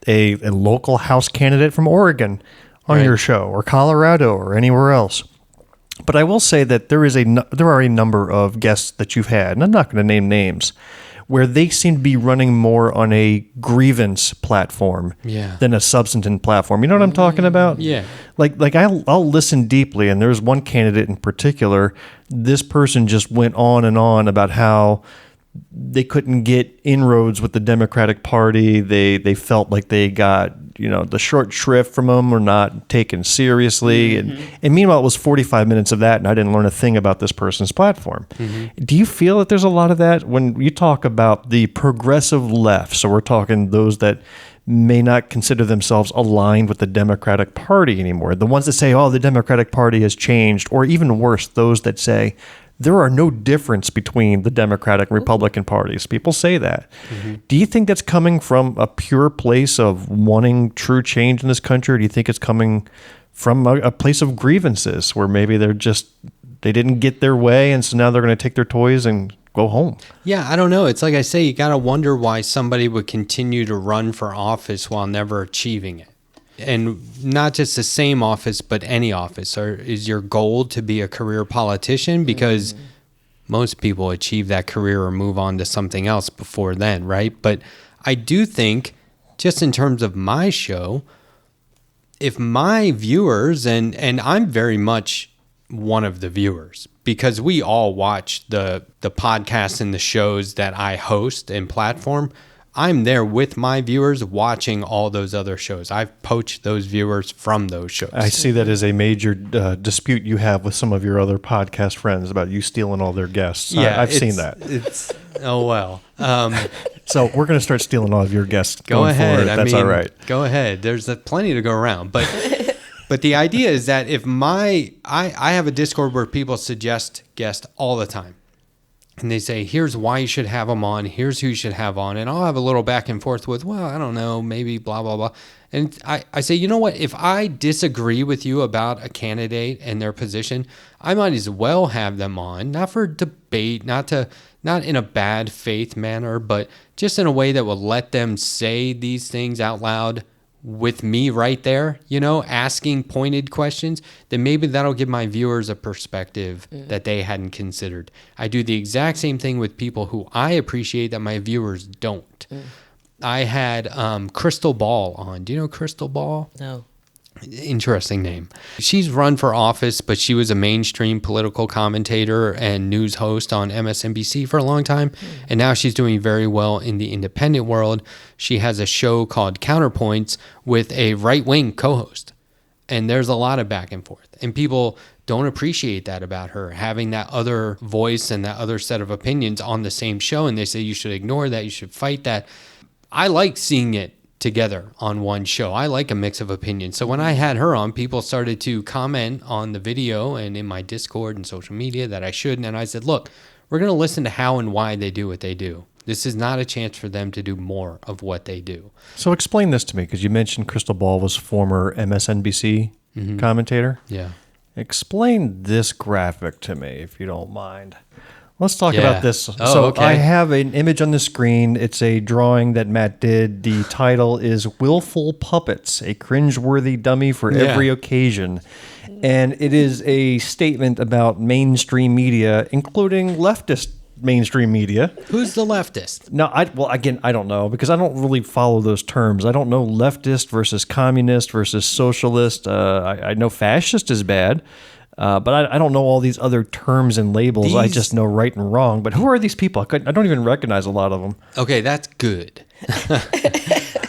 a local House candidate from Oregon on your show, or Colorado, or anywhere else. But I will say that there are a number of guests that you've had, and I'm not going to name names, where they seem to be running more on a grievance platform than a substantive platform. You know what I'm talking about? Yeah. Like I'll listen deeply, and there's one candidate in particular, this person just went on and on about how they couldn't get inroads with the Democratic Party. They felt like they got, the short shrift from them or not taken seriously. And meanwhile, it was 45 minutes of that, and I didn't learn a thing about this person's platform. Do you feel that there's a lot of that when you talk about the progressive left? So we're talking those that may not consider themselves aligned with the Democratic Party anymore. The ones that say, oh, the Democratic Party has changed, or even worse, those that say, there are no difference between the Democratic and Republican parties. People say that. Do you think that's coming from a pure place of wanting true change in this country, or do you think it's coming from a place of grievances where maybe they didn't get their way, and so now they're going to take their toys and go home? Yeah, I don't know. It's like I say, you got to wonder why somebody would continue to run for office while never achieving it. And not just the same office, but any office. Or is your goal to be a career politician? Because most people achieve that career or move on to something else before then, right? But I do think, just in terms of my show, if my viewers, and I'm very much one of the viewers, because we all watch the podcasts and the shows that I host and platform, I'm there with my viewers watching all those other shows. I've poached those viewers from those shows. I see that as a major dispute you have with some of your other podcast friends about you stealing all their guests. Yeah, I've seen that. Oh, well. So we're going to start stealing all of your guests. Go ahead. That's all right. Go ahead. There's plenty to go around. But but the idea is that if I have a Discord where people suggest guests all the time. And they say, here's why you should have them on. Here's who you should have on. And I'll have a little back and forth with, well, I don't know, maybe blah, blah, blah. And I say, you know what? If I disagree with you about a candidate and their position, I might as well have them on, not for debate, not in a bad faith manner, but just in a way that will let them say these things out loud with me right there, asking pointed questions, then maybe that'll give my viewers a perspective that they hadn't considered. I do the exact same thing with people who I appreciate that my viewers don't. I had Crystal Ball on. Do you know Crystal Ball? No. Interesting name. She's run for office, but she was a mainstream political commentator and news host on MSNBC for a long time. And now she's doing very well in the independent world. She has a show called Counterpoints with a right-wing co-host. And there's a lot of back and forth. And people don't appreciate that about her, having that other voice and that other set of opinions on the same show. And they say you should ignore that, you should fight that. I like seeing it together on one show. I like a mix of opinions. So when I had her on, people started to comment on the video and in my Discord and social media that I shouldn't. And I said, look, we're going to listen to how and why they do what they do. This is not a chance for them to do more of what they do. So explain this to me, because you mentioned Crystal Ball was former MSNBC commentator. Yeah. Explain this graphic to me, if you don't mind. Let's talk Yeah. about this. Oh, So okay. I have an image on the screen. It's a drawing that Matt did. The title is Willful Puppets, a cringeworthy dummy for every occasion. And it is a statement about mainstream media, including leftist mainstream media. Who's the leftist? Now, I don't know, because I don't really follow those terms. I don't know leftist versus communist versus socialist. I know fascist is bad. But I don't know all these other terms and labels. I just know right and wrong. But who are these people? I don't even recognize a lot of them. Okay, that's good.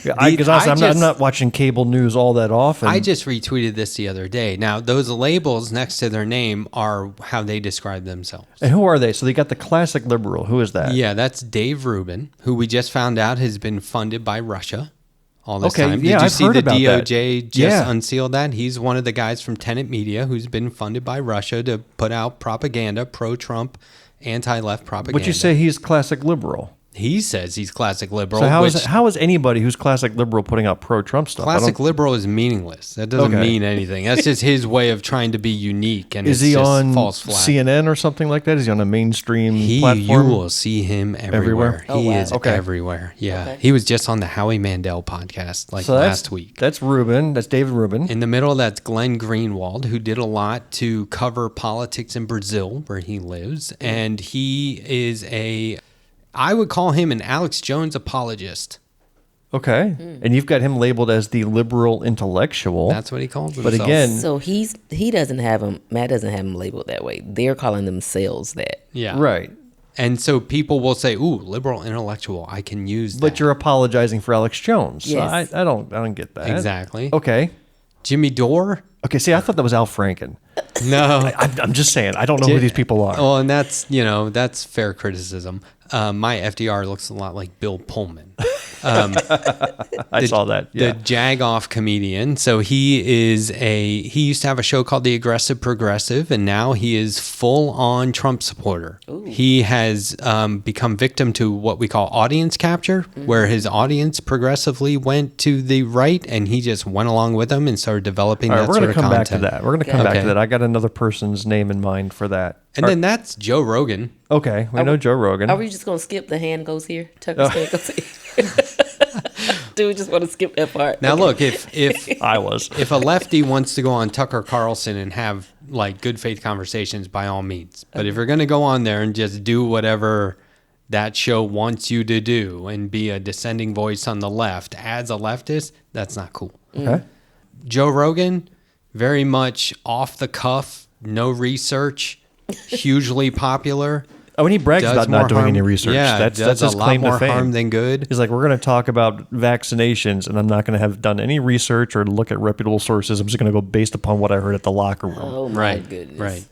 Because I'm not watching cable news all that often. I just retweeted this the other day. Now, those labels next to their name are how they describe themselves. And who are they? So they got the classic liberal. Who is that? Yeah, that's Dave Rubin, who we just found out has been funded by Russia all this Okay, time. yeah, Did you I've see heard the about that. DOJ just unsealed that? He's one of the guys from Tenet Media who's been funded by Russia to put out propaganda, pro-Trump, anti-left propaganda. But you say he's classic liberal. He says he's classic liberal. So which how is anybody who's classic liberal putting out pro-Trump stuff? classic liberal is meaningless. That doesn't mean anything. That's just his way of trying to be unique. And Is it's he just on false flag. CNN or something like that? Is he on a mainstream You platform? will see him everywhere. Everywhere? He is Okay. everywhere. Yeah. He was just on the Howie Mandel podcast So last week. That's Rubin. That's David Rubin. In the middle, that's Glenn Greenwald, who did a lot to cover politics in Brazil, where he lives. And he is I would call him an Alex Jones apologist. Okay. And you've got him labeled as the liberal intellectual. That's what he calls himself. But again, So he doesn't have him. Matt doesn't have him labeled that way. They're calling themselves that. yeah. right. And so people will say, ooh, liberal intellectual, I can use that. But you're apologizing for Alex Jones. So Yes. I don't get that. Exactly. Okay. Jimmy Dore? Okay, see, I thought that was Al Franken. No. I'm just saying, I don't know who these people are. Oh, and that's fair criticism. My FDR looks a lot like Bill Pullman. I saw that. Yeah. The jag-off comedian. So he used to have a show called The Aggressive Progressive, and now he is full-on Trump supporter. Ooh. He has become victim to what we call audience capture, where his audience progressively went to the right, and he just went along with them and started developing All right, that we're sort going of to come content. back to that. We're going to come back Okay. to that. I got another person's name in mind for that. And then that's Joe Rogan. Okay, we know Joe Rogan. Are we just gonna skip the hand goes here? Tucker's hand goes here. Do we just want to skip that part? Now, Okay. look, if I was. if a lefty wants to go on Tucker Carlson and have like good faith conversations, by all means. But if you're going to go on there and just do whatever that show wants you to do and be a dissenting voice on the left as a leftist, that's not cool. Okay. Joe Rogan, very much off the cuff, no research, hugely popular. Oh, and he brags Does about more not doing harm. any research. Yeah, that's does his a lot claim more to fame. harm than good. He's like, we're going to talk about vaccinations, and I'm not going to have done any research or look at reputable sources. I'm just going to go based upon what I heard at the locker room. Oh my Right, goodness. right.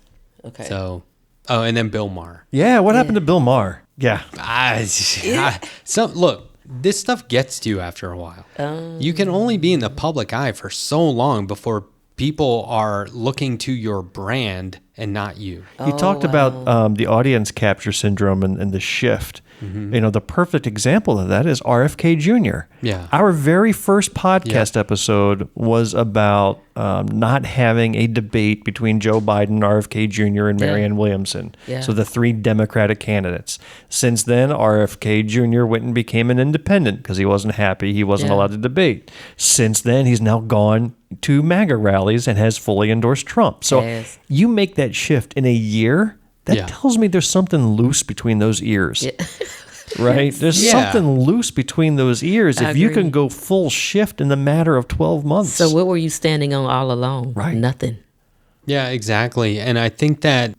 Okay. So, and then Bill Maher. Yeah, what happened to Bill Maher? Yeah. Look, this stuff gets to you after a while. You can only be in the public eye for so long before people are looking to your brand and not you. He talked about the audience capture syndrome and the shift. You know, the perfect example of that is RFK Jr. Yeah. Our very first podcast episode was about not having a debate between Joe Biden, RFK Jr., and Marianne Williamson. Yeah. So the three Democratic candidates. Since then, RFK Jr. went and became an independent because he wasn't happy. He wasn't allowed to debate. Since then, he's now gone to MAGA rallies and has fully endorsed Trump. So you make that shift in a year, that tells me there's something loose between those ears. Right? There's something loose between those ears if you can go full shift in the matter of 12 months. So what were you standing on all along? Right. Nothing. Yeah, exactly. And I think that,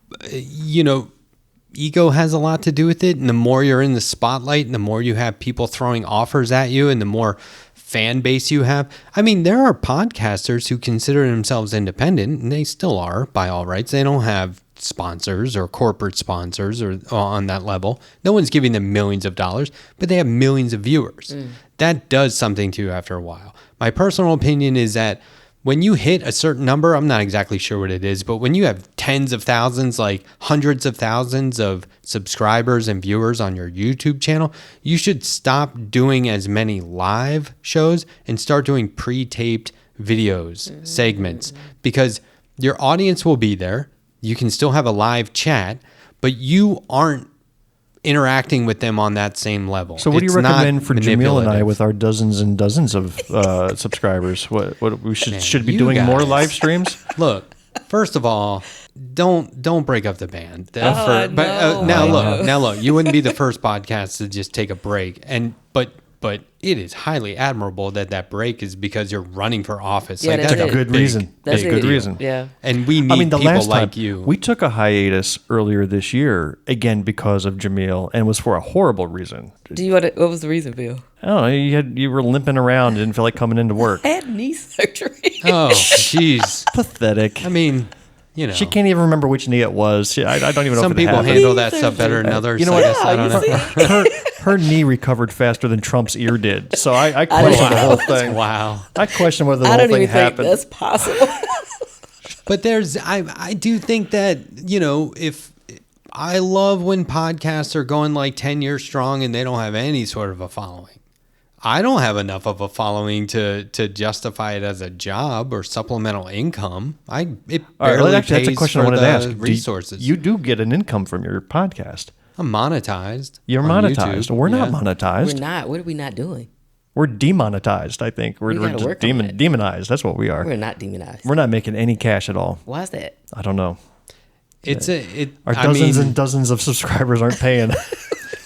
ego has a lot to do with it. And the more you're in the spotlight and the more you have people throwing offers at you and the more fan base you have. I mean, there are podcasters who consider themselves independent, and they still are by all rights. They don't have sponsors or corporate sponsors or on that level. No one's giving them millions of dollars, but they have millions of viewers. That does something to you after a while. My personal opinion is that when you hit a certain number, I'm not exactly sure what it is, but when you have tens of thousands, like hundreds of thousands of subscribers and viewers on your YouTube channel, you should stop doing as many live shows and start doing pre-taped videos, segments, because your audience will be there. You can still have a live chat, but you aren't interacting with them on that same level. So what do you It's not recommend for Jamil and I manipulative. with our dozens and dozens of subscribers? What we should be you doing more guys. live streams? Look, first of all, don't break up the band. no. Now look, you wouldn't be the first podcast to just take a break, but it is highly admirable that break is because you're running for office. Yeah, like that's that's it. a Good big, reason. That's Good it. reason. Yeah. And we need the people last time like you. we took a hiatus earlier this year, again because of Jamil, and it was for a horrible reason. What was the reason, Bill? I don't know. You were limping around, didn't feel like coming into work. I had knee surgery. Oh, jeez. Pathetic. I mean, you know, She can't even remember which knee it was. I don't even know some if it people happened. handle that stuff better than others. You know I what? guess. I don't know. Her knee recovered faster than Trump's ear did. So I question the whole thing. Wow. I question whether the I whole don't thing even think happened. that's possible. But I do think that, you know, if I love when podcasts are going like 10 years strong and they don't have any sort of a following. I don't have enough of a following to justify it as a job or supplemental income. It All right, barely actually, that's a pays question I for wanted to the ask. resources. You do get an income from your podcast. I'm monetized. You're on monetized. YouTube. We're not Yeah. monetized. We're not. What are we not doing? We're demonetized, I think. We're gotta just work on it. demonized. That's what we are. We're not demonized. We're not making any cash at all. Why is that? I don't know. Our I dozens mean, and dozens of subscribers aren't paying.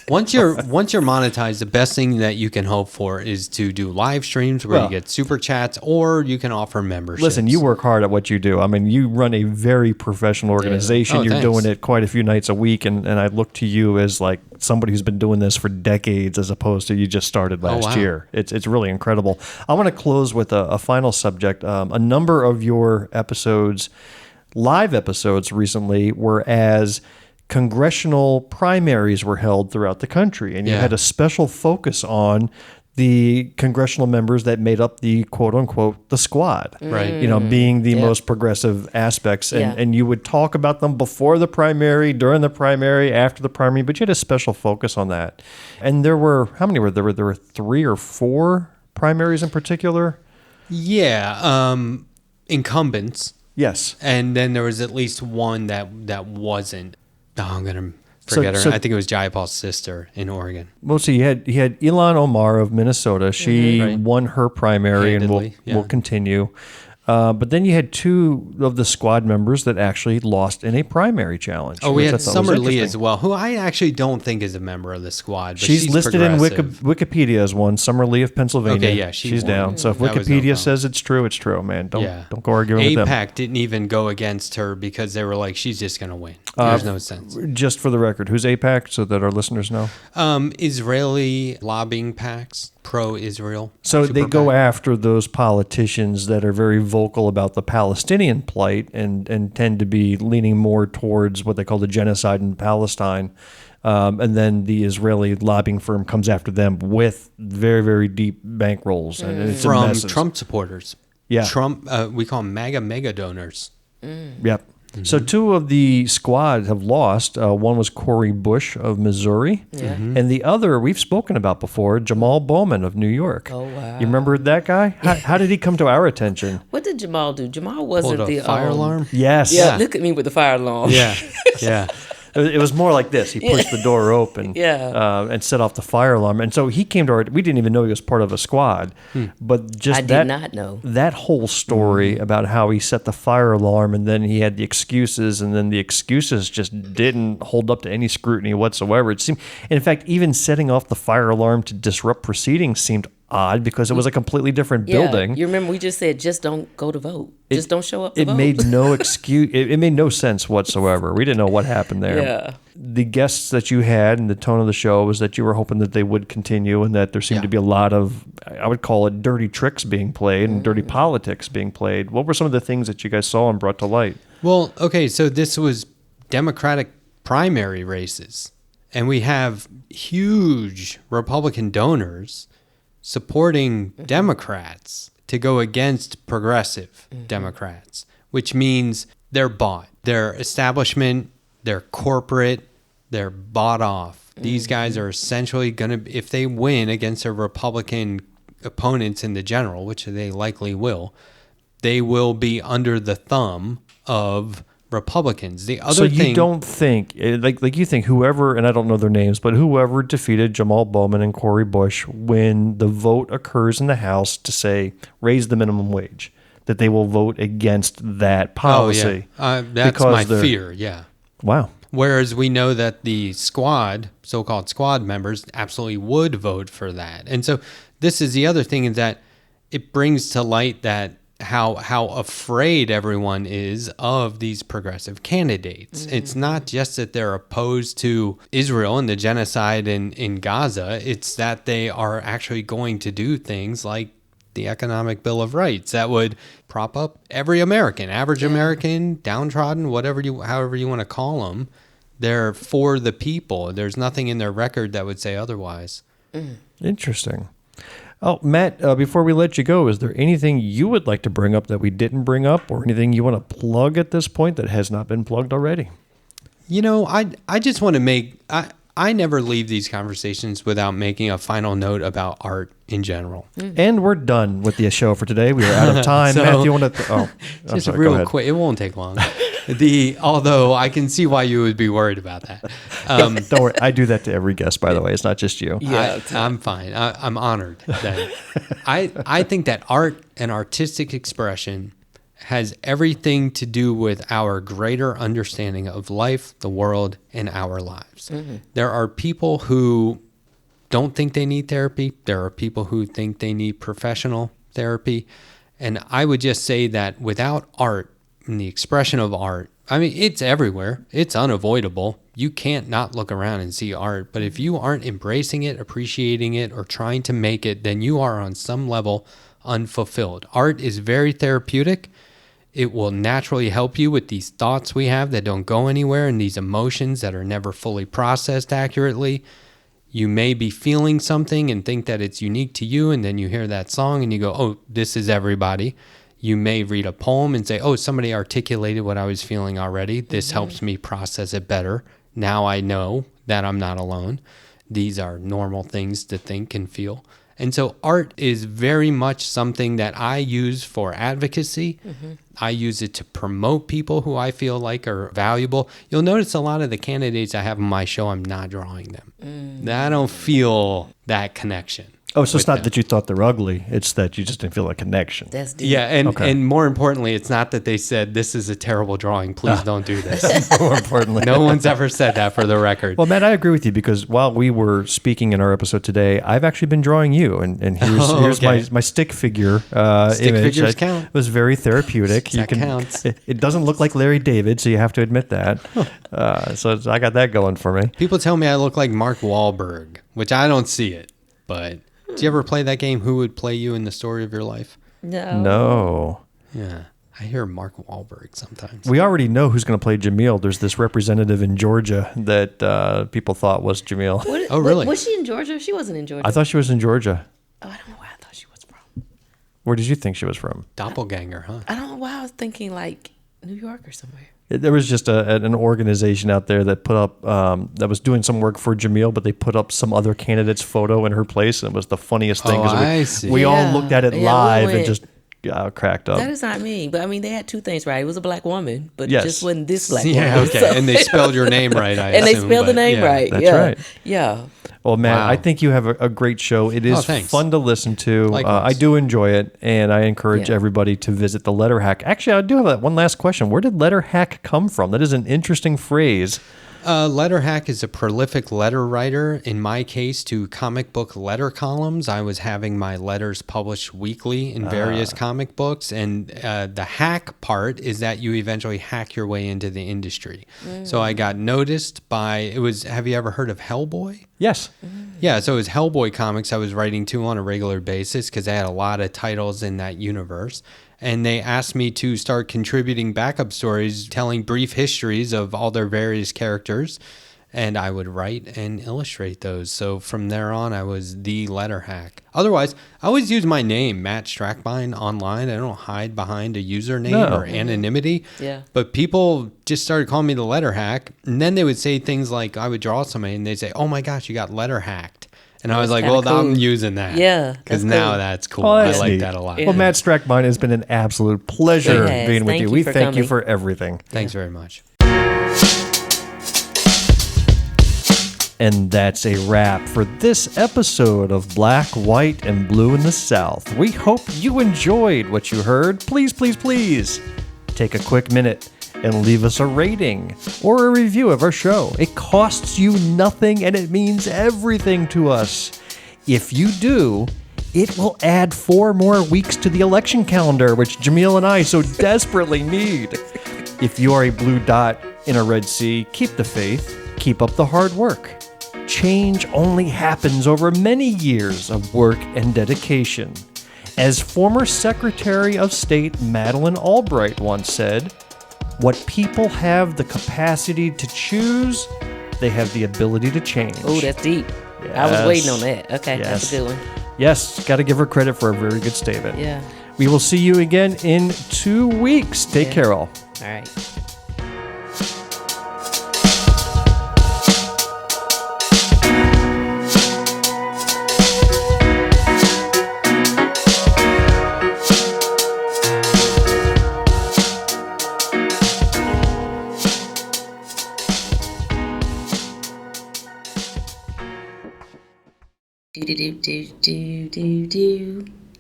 once you're monetized, the best thing that you can hope for is to do live streams where Well- you get super chats, or you can offer memberships. Listen, you work hard at what you do. I mean, you run a very professional organization. Oh, You're thanks. doing it quite a few nights a week, and I look to you as like somebody who's been doing this for decades, as opposed to you just started last wow. year. It's really incredible. I want to close with a final subject. A number of your episodes, live episodes recently, were as congressional primaries were held throughout the country, and you Yeah. had a special focus on the congressional members that made up the quote unquote the squad, Right. You know, being the Yeah. most progressive aspects, and, Yeah. and you would talk about them before the primary, during the primary, after the primary, but you had a special focus on that. And there were, how many were there? There were 3 or 4 primaries in particular. Yeah, incumbents, Yes. and then there was at least one that wasn't. Oh, I'm gonna forget So- her. I think it was Jayapal's sister in Oregon. Well, so you had Ilhan Omar of Minnesota. She Right. won her primary and will Handedly, yeah. will continue. But then you had 2 of the squad members that actually lost in a primary challenge. Oh, we which I had thought was Summer Lee interesting. as well, who I actually don't think is a member of the squad. But She's listed in progressive. Wikipedia as one. Summer Lee of Pennsylvania. Okay, yeah, she's won. down. So if That was no Wikipedia problem. says it's true, man. Don't Yeah. don't go arguing with them. APAC didn't even go against her because they were like, she's just gonna win. There's no sense. Just for the record, who's APAC, so that our listeners know. Israeli lobbying packs, pro-Israel. So super they go PAC. after those politicians that are very vocal about the Palestinian plight and tend to be leaning more towards what they call the genocide in Palestine. And then the Israeli lobbying firm comes after them with very, very deep bankrolls. And it's a from mess. Trump supporters. Yeah. Trump. We call them MAGA mega donors. Yep. So 2 of the squad have lost. One was Corey Bush of Missouri, and the other we've spoken about before, Jamal Bowman of New York. Oh, wow. You remember that guy? How did he come to our attention? What did Jamal do? Jamal Pulled wasn't a the fire alarm. Yes. Yeah, look at me with the fire alarm. Yeah, yeah. It was more like this. He pushed the door open Yeah. and set off the fire alarm. And so he came to our, we didn't even know he was part of a squad. But just I did not know. that whole story about how he set the fire alarm and then he had the excuses and then the excuses just didn't hold up to any scrutiny whatsoever. It seemed, and in fact, even setting off the fire alarm to disrupt proceedings seemed odd because it was a completely different building. You remember we just said just don't go to vote. Just don't show up to It vote. made no excuse. It made no sense whatsoever. We didn't know what happened there. Yeah. The guests that you had and the tone of the show was that you were hoping that they would continue and that there seemed to be a lot of, I would call it dirty tricks being played and dirty politics being played. What were some of the things that you guys saw and brought to light? Well, okay, so this was Democratic primary races, and we have huge Republican donors supporting Democrats to go against progressive Democrats, which means they're bought. Their establishment, they're corporate, they're bought off. These guys are essentially going to, if they win against their Republican opponents in the general, which they likely will, they will be under the thumb of Republicans. The other So thing, you don't think, like you think whoever, and I don't know their names, but whoever defeated Jamal Bowman and Cory Bush when the vote occurs in the House to say raise the minimum wage, that they will vote against that policy. That's because my they're- fear. Yeah. Wow. Whereas we know that the squad, so-called squad members, absolutely would vote for that. And so this is the other thing, is that it brings to light that how afraid everyone is of these progressive candidates. It's not just that they're opposed to Israel and the genocide in Gaza. It's that they are actually going to do things like the Economic Bill of Rights that would prop up every American, average American, downtrodden, however you want to call them. They're for the people. There's nothing in their record that would say otherwise. Interesting. Oh, Matt, before we let you go, is there anything you would like to bring up that we didn't bring up, or anything you want to plug at this point that has not been plugged already? You know, I just want to make... I never leave these conversations without making a final note about art in general. And we're done with the show for today. We are out of time. So- Matt, you want to... I'm Just sorry, go real ahead. quick. It won't take long. Although I can see why you would be worried about that. Don't worry. I do that to every guest, by the way. It's not just you. I'm fine. I'm honored. That I think that art and artistic expression has everything to do with our greater understanding of life, the world, and our lives. There are people who don't think they need therapy. There are people who think they need professional therapy. And I would just say that without art and the expression of art, I mean, it's everywhere. It's unavoidable. You can't not look around and see art. But if you aren't embracing it, appreciating it, or trying to make it, then you are on some level unfulfilled. Art is very therapeutic. It will naturally help you with these thoughts we have that don't go anywhere and these emotions that are never fully processed accurately. You may be feeling something and think that it's unique to you, and then you hear that song and you go, oh, this is everybody. You may read a poem and say, oh, somebody articulated what I was feeling already. This helps me process it better. Now I know that I'm not alone. These are normal things to think and feel. And so art is very much something that I use for advocacy. I use it to promote people who I feel like are valuable. You'll notice a lot of the candidates I have on my show, I'm not drawing them. I don't feel that connection. Oh, so it's with not them. that you thought they're ugly. It's that you just didn't feel a connection. That's deep. Yeah, and, Okay. and more importantly, it's not that they said, this is a terrible drawing. Please don't do this. More importantly. No one's ever said that, for the record. Well, Matt, I agree with you, because while we were speaking in our episode today, I've actually been drawing you, and here's okay. my stick figure Stick image. figures It count. was very therapeutic. That counts. It doesn't look like Larry David, so you have to admit that. So I got that going for me. People tell me I look like Mark Wahlberg, which I don't see it. But do you ever play that game, Who Would Play You in the Story of Your Life? No. Yeah. I hear Mark Wahlberg sometimes. We already know who's going to play Jamil. There's this representative in Georgia that people thought was Jamil. Oh, really? Was she in Georgia? She wasn't in Georgia. I thought she was in Georgia. Oh, I don't know where I thought she was from. Where did you think she was from? Doppelganger, huh? I don't know why I was thinking like New York or somewhere. There was just an organization out there that put up that was doing some work for Jamil, but they put up some other candidate's photo in her place, and it was the funniest thing. Oh, 'cause I see. we all Yeah. looked at it Yeah, we live and went- just cracked up. That is not me. But I mean, they had two things right. It was a black woman, but Yes. it just wasn't this black Yeah, woman. okay. So- And they spelled your name right, I and they assume, spelled the but name yeah. right. That's yeah. right. Yeah. Well, Matt, Wow. I think you have a great show. It is thanks. fun to listen to. Likewise. I do enjoy it, and I encourage Yeah. everybody to visit the Letterhack. Actually, I do have one last question. Where did Letterhack come from? That is an interesting phrase. Letterhack is a prolific letter writer. In my case, to comic book letter columns. I was having my letters published weekly in various comic books. And the hack part is that you eventually hack your way into the industry. So I got noticed by, have you ever heard of Hellboy? Yes. Yeah, so it was Hellboy comics I was writing to on a regular basis because I had a lot of titles in that universe. And they asked me to start contributing backup stories, telling brief histories of all their various characters. And I would write and illustrate those. So from there on, I was the Letterhack. Otherwise, I always use my name, Matt Strackbein, online. I don't hide behind a username or anonymity. Yeah. But people just started calling me the Letterhack. And then they would say things like, I would draw somebody and they'd say, oh my gosh, you got Letterhacked. And I was like, kinda well, I'm cool. using that. Yeah, Because that's now cool. that's cool. Oh, I that's like neat. that a lot. Well, Matt Strackbein, has been an absolute pleasure It has. being with Thank you. you We for thank you coming. for everything. Thanks very much. And that's a wrap for this episode of Black, White, and Blue in the South. We hope you enjoyed what you heard. Please, please, please take a quick minute and leave us a rating or a review of our show. It costs you nothing and it means everything to us. If you do, it will add 4 more weeks to the election calendar, which Jamil and I so desperately need. If you are a blue dot in a red sea, keep the faith, keep up the hard work. Change only happens over many years of work and dedication. As former Secretary of State Madeleine Albright once said, what people have the capacity to choose, they have the ability to change. Oh, that's deep. I was waiting on that. Okay, that's a good one. Yes, got to give her credit for a very good statement. Yeah. We will see you again in 2 weeks. Take care, all. All right.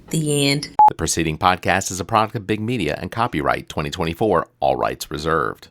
The end. The preceding podcast is a product of Big Media and copyright 2024, all rights reserved.